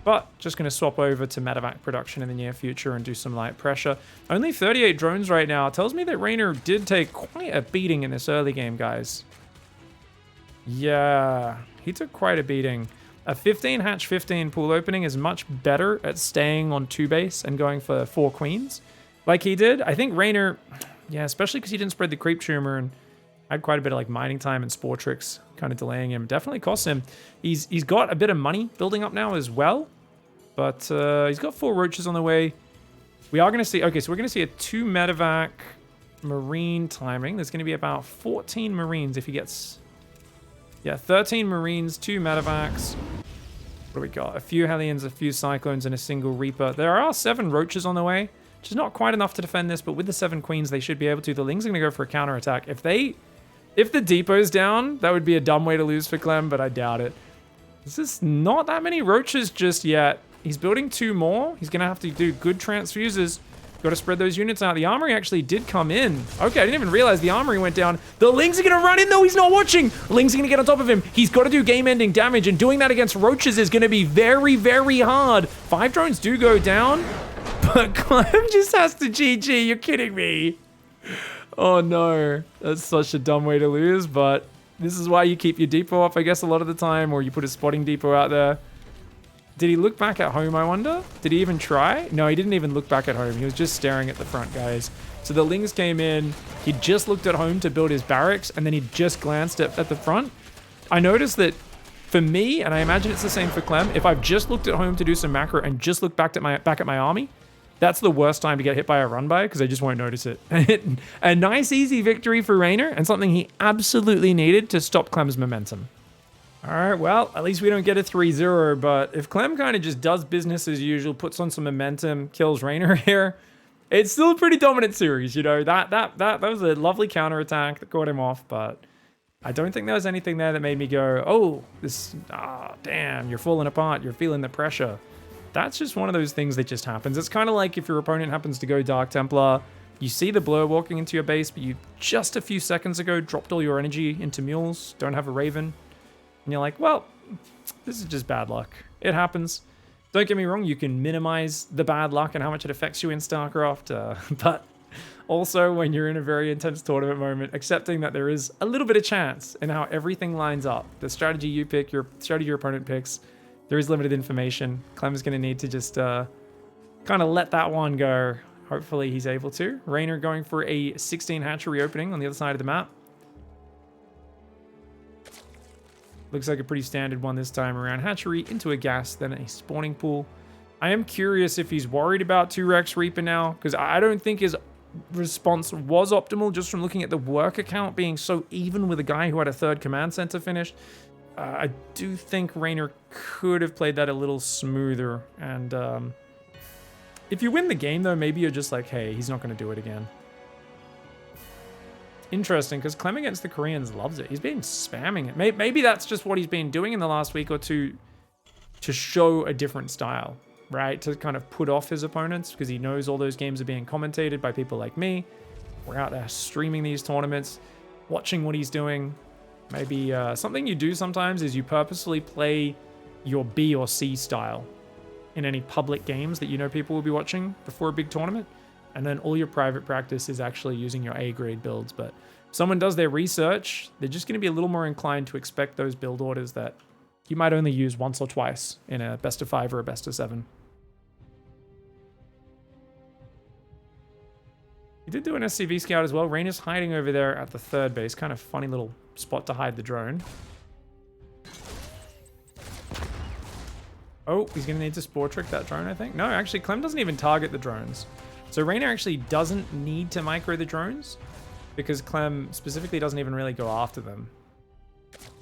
but just going to swap over to medevac production in the near future and do some light pressure. Only 38 drones right now. Tells me that REYNOR did take quite a beating in this early game, guys. Yeah, he took quite a beating. A 15 hatch 15 pool opening is much better at staying on 2 base and going for 4 queens like he did. I think REYNOR, yeah, especially because he didn't spread the creep tumor and had quite a bit of like mining time and spore tricks kind of delaying him. Definitely cost him. He's got a bit of money building up now as well. But he's got 4 roaches on the way. We are going to see... Okay, so we're going to see a 2 medevac marine timing. There's going to be about 14 marines if he gets... Yeah, 13 marines, 2 medevacs. What do we got? A few Hellions, a few Cyclones, and a single Reaper. There are 7 roaches on the way, which is not quite enough to defend this, but with the 7 queens, they should be able to. The Lings are going to go for a counterattack. If the depot's down, that would be a dumb way to lose for CLEM, but I doubt it. This is not that many roaches just yet. He's building 2 more. He's going to have to do good transfuses. Got to spread those units out. The armory actually did come in. Okay, I didn't even realize the armory went down. The Lings are going to run in, though. He's not watching. Lings are going to get on top of him. He's got to do game-ending damage, and doing that against roaches is going to be very, very hard. 5 drones do go down, but CLEM just has to GG. You're kidding me. Oh, no. That's such a dumb way to lose, but this is why you keep your depot up, I guess, a lot of the time, or you put a spotting depot out there. Did he look back at home, I wonder? Did he even try? No, he didn't even look back at home. He was just staring at the front, guys. So the Lings came in. He just looked at home to build his barracks, and then he just glanced at the front. I noticed that for me, and I imagine it's the same for Clem, if I've just looked at home to do some macro and just looked back at my army, that's the worst time to get hit by a run by because I just won't notice it. A nice, easy victory for REYNOR, and something he absolutely needed to stop Clem's momentum. All right, well, at least we don't get a 3-0, but if Clem kind of just does business as usual, puts on some momentum, kills REYNOR here, it's still a pretty dominant series, you know. That was a lovely counterattack that got him off, but I don't think there was anything there that made me go, oh, damn, you're falling apart, you're feeling the pressure. That's just one of those things that just happens. It's kind of like if your opponent happens to go Dark Templar, you see the blur walking into your base, but you just a few seconds ago dropped all your energy into mules, don't have a Raven. And you're like, well, this is just bad luck. It happens. Don't get me wrong, you can minimize the bad luck and how much it affects you in StarCraft, but also when you're in a very intense tournament moment, accepting that there is a little bit of chance in how everything lines up. The strategy you pick, your strategy your opponent picks, there is limited information. Clem's going to need to just kind of let that one go. Hopefully he's able to. REYNOR going for a 16 hatchery opening on the other side of the map. Looks like a pretty standard one this time around. Hatchery into a gas, then a spawning pool. I am curious if he's worried about 2-Rex Reaper now, because I don't think his response was optimal just from looking at the worker count being so even with a guy who had a 3rd command center finished. I do think REYNOR could have played that a little smoother. And if you win the game, though, maybe you're just like, hey, he's not going to do it again. Interesting, because Clem against the Koreans loves it. He's been spamming it. Maybe that's just what he's been doing in the last week or two to show a different style, right? To kind of put off his opponents, because he knows all those games are being commentated by people like me. We're out there streaming these tournaments, watching what he's doing. Maybe something you do sometimes is you purposely play your B or C style in any public games that you know people will be watching before a big tournament. And then all your private practice is actually using your A-grade builds. But if someone does their research, they're just going to be a little more inclined to expect those build orders that you might only use once or twice in a best of 5 or a best of 7. He did do an SCV scout as well. REYNOR's hiding over there at the 3rd base. Kind of funny little spot to hide the drone. Oh, he's going to need to spore trick that drone, I think. No, actually, Clem doesn't even target the drones. So REYNOR actually doesn't need to micro the drones because Clem specifically doesn't even really go after them.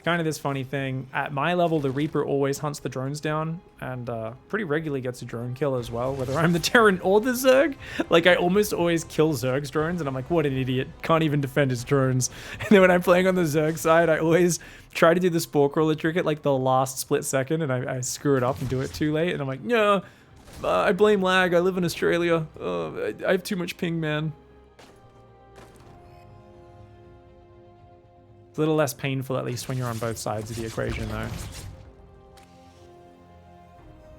Kind of this funny thing. At my level, the Reaper always hunts the drones down and pretty regularly gets a drone kill as well, whether I'm the Terran or the Zerg. Like, I almost always kill Zerg's drones, and I'm like, what an idiot. Can't even defend his drones. And then when I'm playing on the Zerg side, I always try to do the Spore Crawler trick at, like, the last split second, and I screw it up and do it too late. And I'm like, no. I blame lag. I live in Australia. I have too much ping, man. It's a little less painful, at least, when you're on both sides of the equation, though.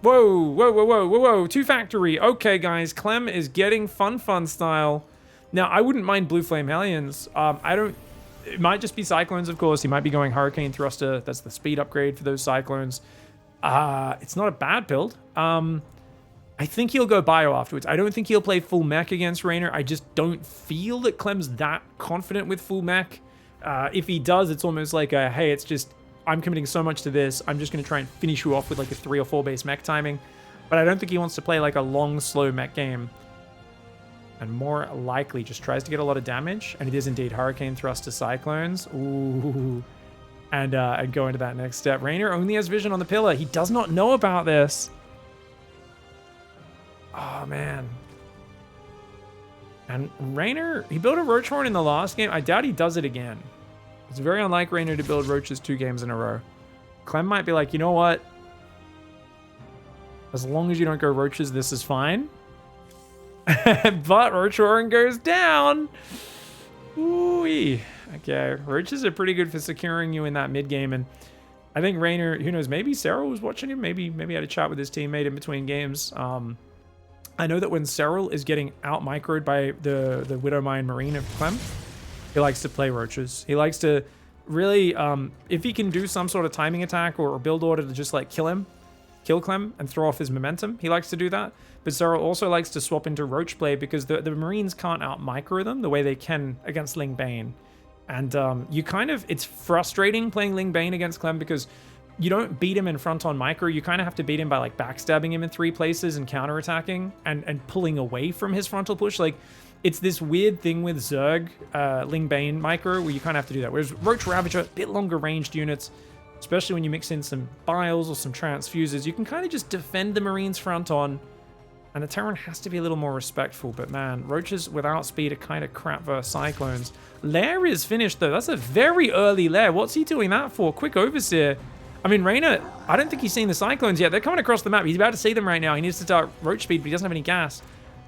Whoa, whoa, whoa, whoa, whoa, whoa. 2 factory. Okay, guys. Clem is getting fun style. Now, I wouldn't mind Blue Flame Hellions. It might just be Cyclones, of course. He might be going Hurricane Thruster. That's the speed upgrade for those Cyclones. It's not a bad build. I think he'll go bio afterwards. I don't think he'll play full mech against REYNOR. I just don't feel that Clem's that confident with full mech. If he does, it's almost like a, hey, it's just, I'm committing so much to this. I'm just going to try and finish you off with like a 3 or 4 base mech timing. But I don't think he wants to play like a long, slow mech game. And more likely just tries to get a lot of damage. And it is indeed Hurricane Thrust to Cyclones. Ooh. And go into that next step. REYNOR only has vision on the pillar. He does not know about this. Oh, man. And REYNOR, he built a Roach Horn in the last game. I doubt he does it again. It's very unlike REYNOR to build Roaches 2 games in a row. Clem might be like, you know what? As long as you don't go Roaches, this is fine. But Roach Horn goes down. Ooh-wee. Okay, Roaches are pretty good for securing you in that mid game. And I think REYNOR, who knows, maybe Cyril was watching him. Maybe had a chat with his teammate in between games. I know that when Cyril is getting out-microed by the Widowmine Marine of Clem, he likes to play Roaches. He likes to really, if he can do some sort of timing attack or build order to just like kill him, kill Clem and throw off his momentum. He likes to do that. But Zoro also likes to swap into Roach Blade because the Marines can't out-micro them the way they can against Ling Bane. And you kind of, it's frustrating playing Ling Bane against Clem because you don't beat him in front on micro. You kind of have to beat him by like backstabbing him in 3 places and counterattacking and pulling away from his frontal push. Like, it's this weird thing with Zerg, Ling Bane micro, where you kind of have to do that. Whereas Roach Ravager, a bit longer ranged units, especially when you mix in some Biles or some Transfusers, you can kind of just defend the Marines front on. And the Terran has to be a little more respectful. But man, Roaches without speed are kind of crap versus Cyclones. Lair is finished though. That's a very early Lair. What's he doing that for? Quick Overseer. I mean, Reynor, I don't think he's seen the Cyclones yet. They're coming across the map. He's about to see them right now. He needs to start Roach speed, but he doesn't have any gas.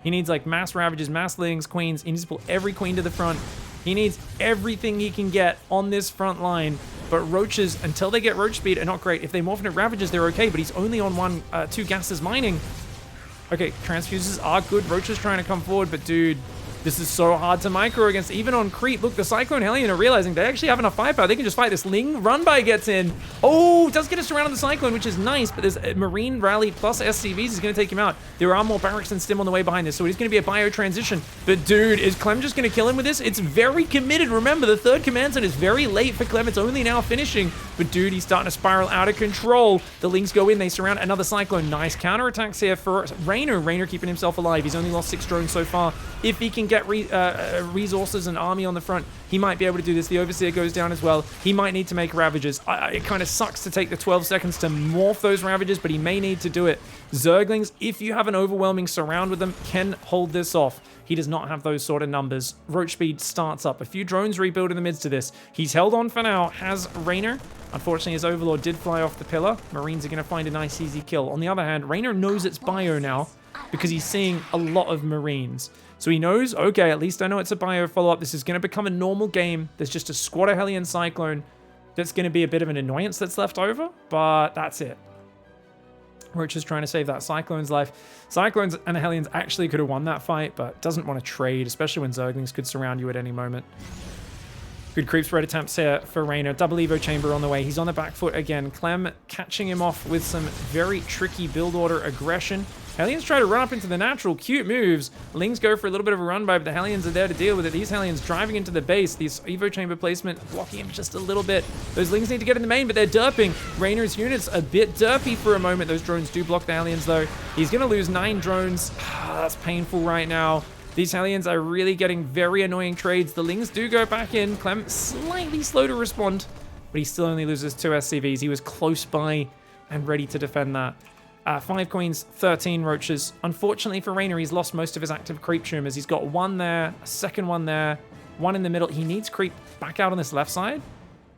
He needs like mass Ravages, mass Lings, Queens. He needs to pull every Queen to the front. He needs everything he can get on this front line. But Roaches, until they get Roach speed, are not great. If they morph into Ravages, they're okay, but he's only on 2 gases mining. Okay, Transfusers are good. Roach is trying to come forward, but dude, this is so hard to micro against, even on creep. Look, the Cyclone Hellion are realizing they actually have enough firepower. They can just fight this. Ling Run By gets in. Oh, does get us around on the Cyclone, which is nice, but there's a Marine Rally plus SCVs is going to take him out. There are more Barracks and Stim on the way behind this, so he's going to be a bio transition. But dude, is Clem just going to kill him with this? It's very committed. Remember, the 3rd command zone is very late for Clem. It's only now finishing. But dude, he's starting to spiral out of control. The Lings go in. They surround another Cyclone. Nice counterattacks here for Reynor. Reynor keeping himself alive. He's only lost 6 drones so far. If he can get resources and army on the front, he might be able to do this. The Overseer goes down as well. He might need to make Ravages. It kind of sucks to take the 12 seconds to morph those Ravages, but he may need to do it. Zerglings, if you have an overwhelming surround with them, can hold this off. He does not have those sort of numbers. Roach speed starts up. A few drones rebuild in the midst of this. He's held on for now, has Reynor. Unfortunately, his Overlord did fly off the pillar. Marines are going to find a nice, easy kill. On the other hand, Reynor knows it's bio now because he's seeing a lot of Marines. So he knows, okay, at least I know it's a bio follow-up. This is going to become a normal game. There's just a squad of Hellion Cyclone. That's going to be a bit of an annoyance that's left over, but that's it. Roach is trying to save that Cyclone's life. Cyclones and Hellions actually could have won that fight, but doesn't want to trade, especially when Zerglings could surround you at any moment. Good creep spread attempts here for Reynor. Double Evo Chamber on the way. He's on the back foot again. Clem catching him off with some very tricky build order aggression. Hellions try to run up into the natural. Cute moves. Lings go for a little bit of a run by, but the Hellions are there to deal with it. These Hellions driving into the base. This Evo Chamber placement blocking him just a little bit. Those Lings need to get in the main, but they're derping. Reynor's units a bit derpy for a moment. Those drones do block the Hellions, though. He's going to lose 9 drones. That's painful right now. These Hellions are really getting very annoying trades. The Lings do go back in. Clem slightly slow to respond, but he still only loses 2 SCVs. He was close by and ready to defend that. 5 Queens, 13 Roaches. Unfortunately for Reynor, he's lost most of his active creep tumors. He's got 1 there, a second one there, 1 in the middle. He needs creep back out on this left side.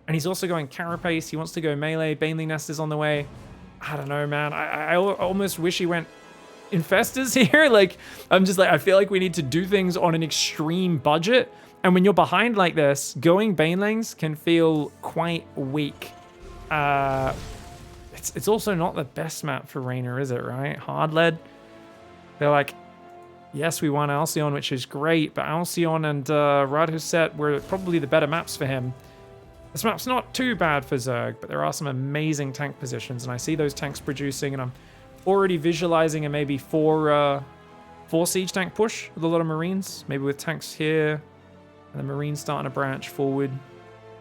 And he's also going Carapace. He wants to go melee. Baneling Nest is on the way. I don't know, man. I almost wish he went Infestors here. Like, I'm just like, I feel like we need to do things on an extreme budget. And when you're behind like this, going Banelings can feel quite weak. It's also not the best map for Reynor, is it, right? Hard lead. They're like, yes, we won Alcyon, which is great, but Alcyon and Radhuset were probably the better maps for him. This map's not too bad for Zerg, but there are some amazing tank positions, and I see those tanks producing, and I'm already visualizing a maybe 4 siege tank push with a lot of Marines, maybe with tanks here, and the Marines starting to branch forward.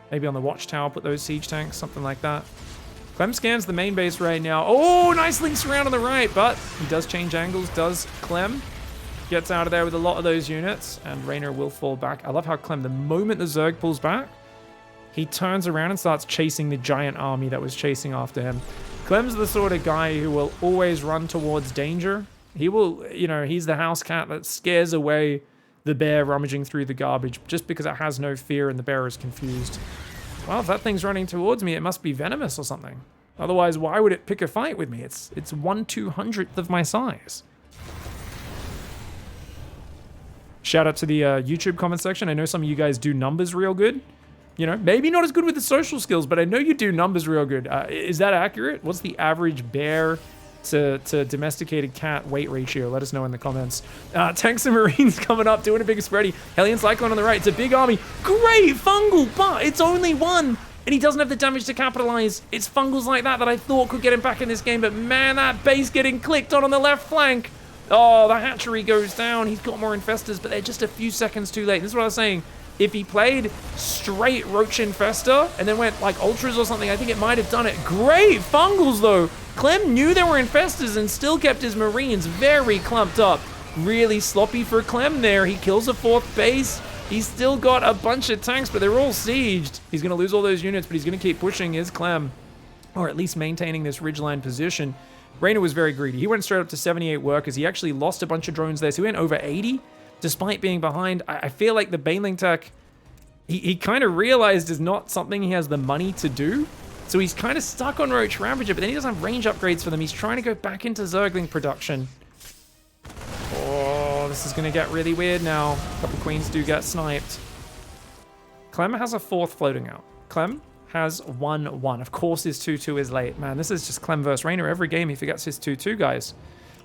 Maybe on the watchtower, put those siege tanks, something like that. Clem scans the main base right now. Oh, nice links around on the right, but he does change angles, does Clem. Gets out of there with a lot of those units, and Reynor will fall back. I love how Clem, the moment the Zerg pulls back, he turns around and starts chasing the giant army that was chasing after him. Clem's the sort of guy who will always run towards danger. He will, you know, he's the house cat that scares away the bear rummaging through the garbage just because it has no fear and the bear is confused. Well, if that thing's running towards me, it must be venomous or something. Otherwise, why would it pick a fight with me? It's 1/200th of my size. Shout out to the YouTube comment section. I know some of you guys do numbers real good. You know, maybe not as good with the social skills, but I know you do numbers real good. Is that accurate? What's the average bear to domesticated cat weight ratio? Let us know in the comments. Tanks and Marines coming up, doing a big spready. Hellion Cyclone on the right. It's a big army. Great fungal, but it's only 1. and he doesn't have the damage to capitalize. It's fungals like that I thought could get him back in this game, but man, that base getting clicked on the left flank. Oh, the hatchery goes down. He's got more infestors, but they're just a few seconds too late. This is what I was saying. If he played straight Roach Infestor and then went like Ultras or something, I think it might have done it. Great fungals though. Clem knew there were infestors and still kept his Marines very clumped up. Really sloppy for Clem there. He kills a 4th base. He's still got a bunch of tanks, but they're all sieged. He's going to lose all those units, but he's going to keep pushing his Clem, or at least maintaining this ridgeline position. REYNOR was very greedy. He went straight up to 78 workers. He actually lost a bunch of drones there, so he went over 80. Despite being behind, I feel like the Baneling tech, he kind of realized is not something he has the money to do. So he's kind of stuck on Roach Ravager, but then he doesn't have range upgrades for them. He's trying to go back into Zergling production. Oh, this is going to get really weird now. A couple queens do get sniped. Clem has a 4th floating out. Clem has 1-1. Of course his 2-2 is late. Man, this is just Clem versus REYNOR. Every game he forgets his 2-2, guys.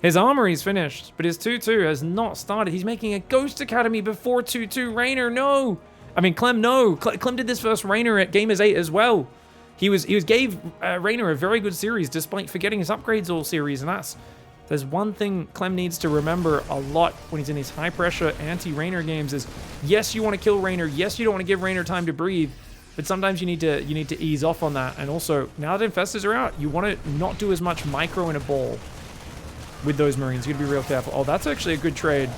His armory's finished, but his 2-2 has not started. He's making a Ghost Academy before 2-2. REYNOR, no. I mean, Clem, no. Clem did this versus REYNOR at Gamers 8 as well. He gave REYNOR a very good series despite forgetting his upgrades all series, and there's one thing Clem needs to remember a lot when he's in these high-pressure anti-REYNOR games is, yes, you want to kill REYNOR. Yes, you don't want to give REYNOR time to breathe, but sometimes you need to ease off on that. And also, now that infestors are out, you want to not do as much micro in a ball with those Marines. You got to be real careful. Oh, that's actually a good trade.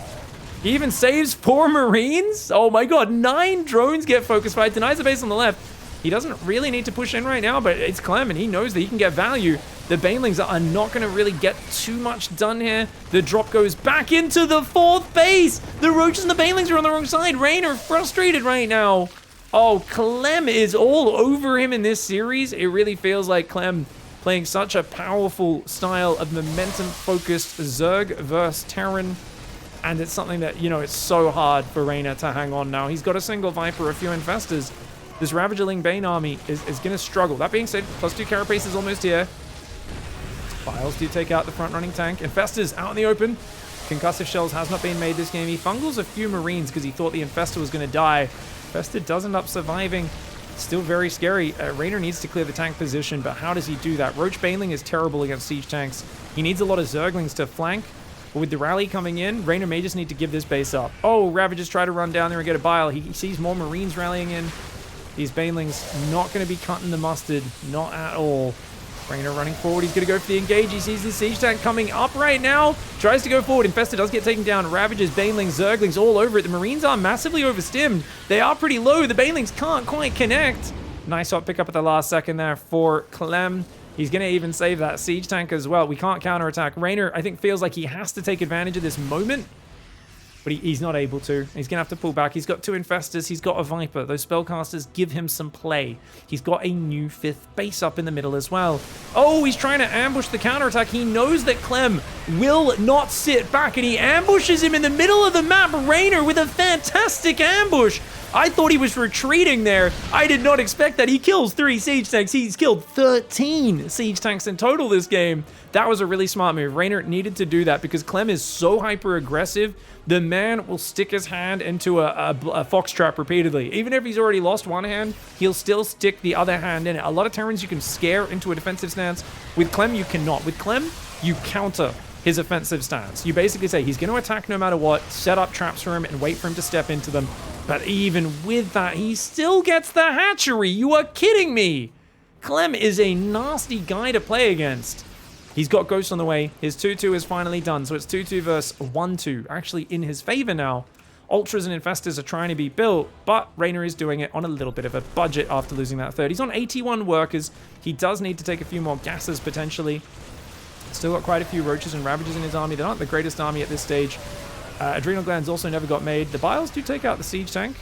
He even saves 4 Marines? Oh my god, 9 drones get focus fired, denies the base on the left. He doesn't really need to push in right now, but it's Clem, and he knows that he can get value. The Banelings are not going to really get too much done here. The drop goes back into the 4th base. The Roaches and the Banelings are on the wrong side. REYNOR frustrated right now. Oh, Clem is all over him in this series. It really feels like Clem playing such a powerful style of momentum-focused Zerg versus Terran. And it's something that, you know, it's so hard for REYNOR to hang on now. He's got a single Viper, a few Infestors. This Ravagerling Bane army is going to struggle. That being said, +2 Carapace is almost here. Files do take out the front-running tank. Infestors out in the open. Concussive Shells has not been made this game. He fungles a few Marines because he thought the Infestor was going to die. Infestor does end up surviving. Still very scary. REYNOR needs to clear the tank position, but how does he do that? Roach Baneling is terrible against siege tanks. He needs a lot of Zerglings to flank. But with the rally coming in, REYNOR may just need to give this base up. Oh, Ravagers try to run down there and get a bile. He sees more Marines rallying in. These Banelings not going to be cutting the mustard. Not at all. REYNOR running forward. He's going to go for the engage. He sees the siege tank coming up right now. Tries to go forward. Infestor does get taken down. Ravagers, Banelings, Zerglings all over it. The Marines are massively overstimmed. They are pretty low. The Banelings can't quite connect. Nice hot pick up at the last second there for Clem. He's going to even save that siege tank as well. We can't counterattack. REYNOR, I think, feels like he has to take advantage of this moment. But he's not able to. He's going to have to pull back. He's got 2 Infestors. He's got a Viper. Those Spellcasters give him some play. He's got a new 5th base up in the middle as well. Oh, he's trying to ambush the counterattack. He knows that Clem will not sit back, and he ambushes him in the middle of the map. REYNOR with a fantastic ambush. I thought he was retreating there. I did not expect that. He kills 3 siege tanks. He's killed 13 siege tanks in total this game. That was a really smart move. REYNOR needed to do that because Clem is so hyper-aggressive. The man will stick his hand into a fox trap repeatedly. Even if he's already lost one hand, he'll still stick the other hand in it. A lot of Terrans you can scare into a defensive stance. With Clem, you cannot. With Clem, you counter his offensive stance. You basically say he's going to attack no matter what, set up traps for him, and wait for him to step into them. But even with that, he still gets the hatchery. You are kidding me. Clem is a nasty guy to play against. He's got Ghost on the way. His 2-2 is finally done. So it's 2-2 versus 1-2. Actually in his favor now. Ultras and Infestors are trying to be built, but REYNOR is doing it on a little bit of a budget after losing that 3rd. He's on 81 workers. He does need to take a few more gases potentially. Still got quite a few Roaches and Ravagers in his army. They're not the greatest army at this stage. Adrenal Glands also never got made. The Biles do take out the siege tank.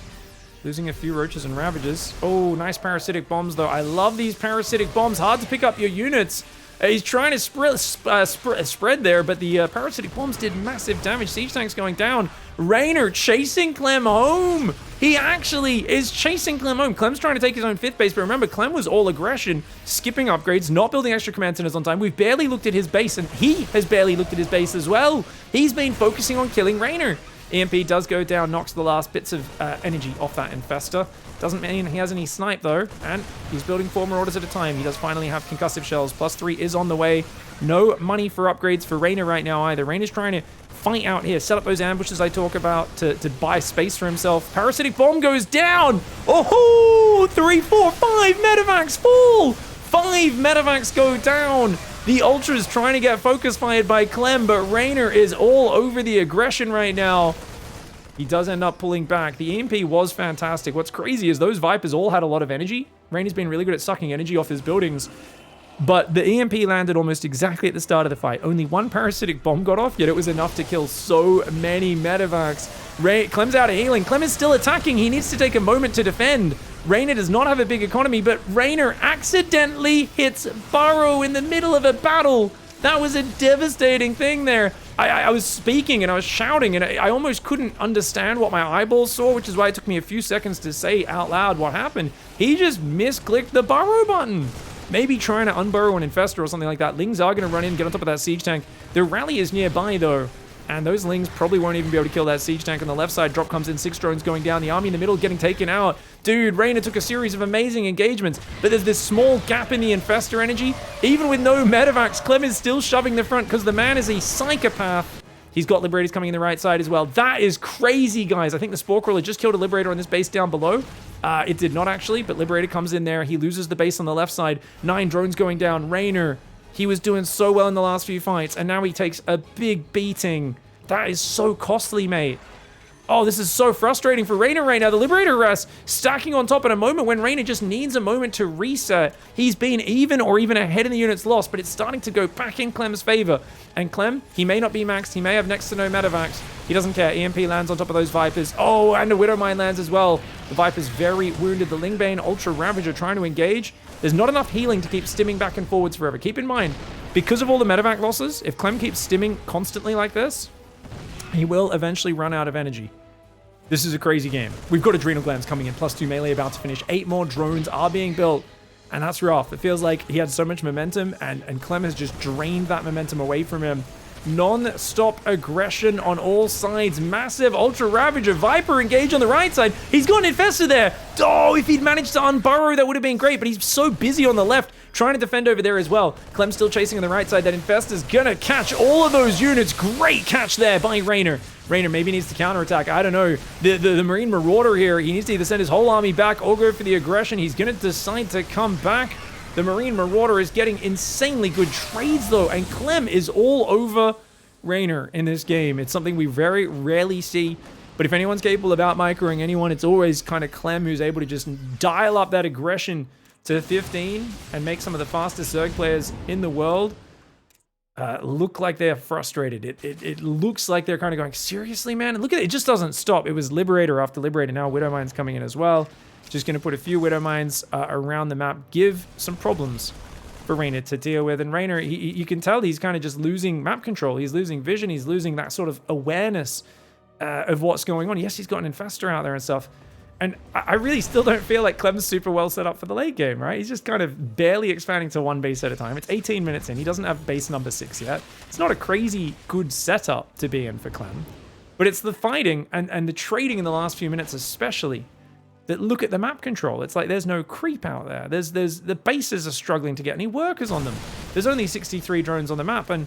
Losing a few Roaches and Ravagers. Oh, nice parasitic bombs though. I love these parasitic bombs. Hard to pick up your units. He's trying to spread there, but the parasitic bombs did massive damage. Siege tanks going down. REYNOR chasing Clem home. He actually is chasing Clem home. Clem's trying to take his own 5th base, but remember, Clem was all aggression, skipping upgrades, not building extra command centers on time. We've barely looked at his base, and he has barely looked at his base as well. He's been focusing on killing REYNOR. EMP does go down, knocks the last bits of energy off that Infestor. Doesn't mean he has any snipe though, and he's building 4 Marauders at a time. He does finally have concussive shells. +3 is on the way. No money for upgrades for Reynor right now either. Reynor's trying to fight out here, set up those ambushes I talk about to buy space for himself. Parasitic Bomb goes down. Oh, 3, 4, 5 medevacs fall. 5 medevacs go down. The Ultra's trying to get focus fired by Clem, but Reynor is all over the aggression right now. He does end up pulling back. The EMP was fantastic. What's crazy is those Vipers all had a lot of energy. Reynor's been really good at sucking energy off his buildings. But the EMP landed almost exactly at the start of the fight. Only 1 Parasitic Bomb got off, yet it was enough to kill so many medevacs. Clem's out of healing. Clem is still attacking. He needs to take a moment to defend. Reynor does not have a big economy, but Reynor accidentally hits Burrow in the middle of a battle. That was a devastating thing there. I was speaking and I was shouting and I almost couldn't understand what my eyeballs saw, which is why it took me a few seconds to say out loud what happened. He just misclicked the Burrow button. Maybe trying to unburrow an Infestor or something like that. Lings are going to run in, get on top of that Siege Tank. The rally is nearby though, and those Lings probably won't even be able to kill that Siege Tank on the left side. Drop comes in, 6 drones going down. The army in the middle getting taken out. Dude, Reynor took a series of amazing engagements, but there's this small gap in the Infestor energy. Even with no medevacs, Clem is still shoving the front because the man is a psychopath. He's got Liberators coming in the right side as well. That is crazy, guys. I think the Spore Crawler just killed a Liberator on this base down below. It did not actually, but Liberator comes in there. He loses the base on the left side. 9 drones going down. Reynor, he was doing so well in the last few fights, and now he takes a big beating. That is so costly, mate. Oh, this is so frustrating for Reynor right now. The Liberator rest stacking on top at a moment when Reynor just needs a moment to reset. He's been even or even ahead in the units lost, but it's starting to go back in Clem's favor. And Clem, he may not be maxed. He may have next to no medevacs. He doesn't care. EMP lands on top of those Vipers. Oh, and a Widowmine lands as well. The Viper's very wounded. The Lingbane Ultra Ravager trying to engage. There's not enough healing to keep stimming back and forwards forever. Keep in mind, because of all the medevac losses, if Clem keeps stimming constantly like this, he will eventually run out of energy. This is a crazy game. We've got Adrenal Glands coming in, +2 melee about to finish. 8 more drones are being built, and that's rough. It feels like he had so much momentum, and Clem has just drained that momentum away from him. Non-stop aggression on all sides. Massive Ultra Ravager. Viper engage on the right side. He's got an Infestor there. Oh, if he'd managed to unburrow, that would have been great, but he's so busy on the left, trying to defend over there as well. Clem still chasing on the right side. That Infestor's gonna catch all of those units. Great catch there by Reynor. Reynor maybe needs to counterattack. I don't know. The Marine Marauder here, he needs to either send his whole army back or go for the aggression. He's going to decide to come back. The Marine Marauder is getting insanely good trades, though, and Clem is all over Reynor in this game. It's something we very rarely see, but if anyone's capable of out-microing anyone, it's always kind of Clem who's able to just dial up that aggression to 15 and make some of the fastest Zerg players in the world look like they're frustrated. It looks like they're kind of going, seriously, man? And look at it. It just doesn't stop. It was Liberator after Liberator. Now Widowmine's coming in as well. Just going to put a few Widowmines around the map. Give some problems for Reynor to deal with. And Reynor, you can tell he's kind of just losing map control. He's losing vision. He's losing that sort of awareness of what's going on. Yes, he's got an Infestor out there and stuff. And I really still don't feel like Clem's super well set up for the late game, right? He's just kind of barely expanding to 1 base at a time. It's 18 minutes in. He doesn't have base number 6 yet. It's not a crazy good setup to be in for Clem. But it's the fighting and the trading in the last few minutes especially that look at the map control. It's like there's no creep out there. The bases are struggling to get any workers on them. There's only 63 drones on the map, and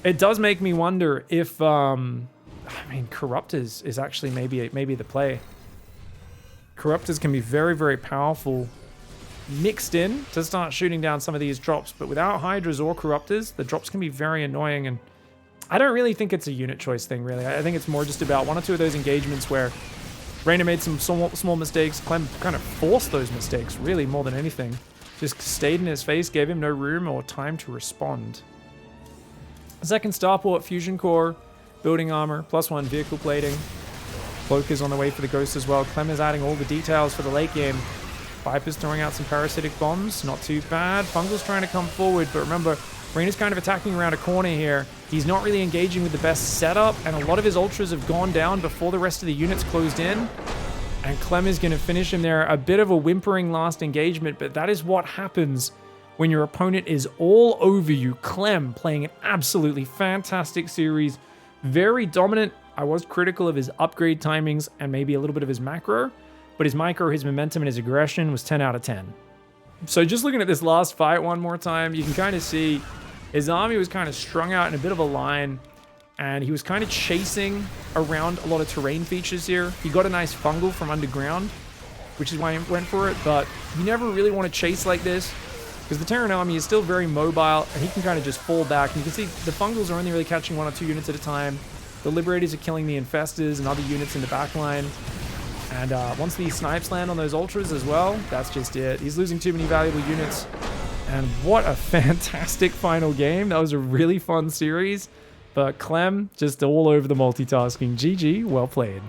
it does make me wonder if, I mean, Corruptors is actually maybe the play. Corruptors can be very, very powerful mixed in to start shooting down some of these drops, but without Hydras or Corruptors, the drops can be very annoying, and I don't really think it's a unit choice thing, really. I think it's more just about 1 or 2 of those engagements where Reynor made some small mistakes. Clem kind of forced those mistakes, really, more than anything. Just stayed in his face, gave him no room or time to respond. Second Starport, Fusion Core, Building Armor, +1 Vehicle Plating. Cloak is on the way for the Ghost as well. Clem is adding all the details for the late game. Viper's throwing out some Parasitic Bombs. Not too bad. Fungal's trying to come forward, but remember, Reynor's kind of attacking around a corner here. He's not really engaging with the best setup, and a lot of his Ultras have gone down before the rest of the units closed in. And Clem is going to finish him there. A bit of a whimpering last engagement, but that is what happens when your opponent is all over you. Clem playing an absolutely fantastic series Very dominant. I was critical of his upgrade timings and maybe a little bit of his macro, but his micro, his momentum, and his aggression was 10 out of 10. So just looking at this last fight one more time, you can kind of see his army was kind of strung out in a bit of a line, and he was kind of chasing around a lot of terrain features here. He got a nice fungal from underground, which is why he went for it, but you never really want to chase like this, because the Terran army is still very mobile, and he can kind of just fall back. And you can see the fungals are only really catching 1 or 2 units at a time. The Liberators are killing the Infestors and other units in the backline. And once these snipes land on those Ultras as well, that's just it. He's losing too many valuable units. And what a fantastic final game. That was a really fun series. But Clem, just all over the multitasking. GG, well played.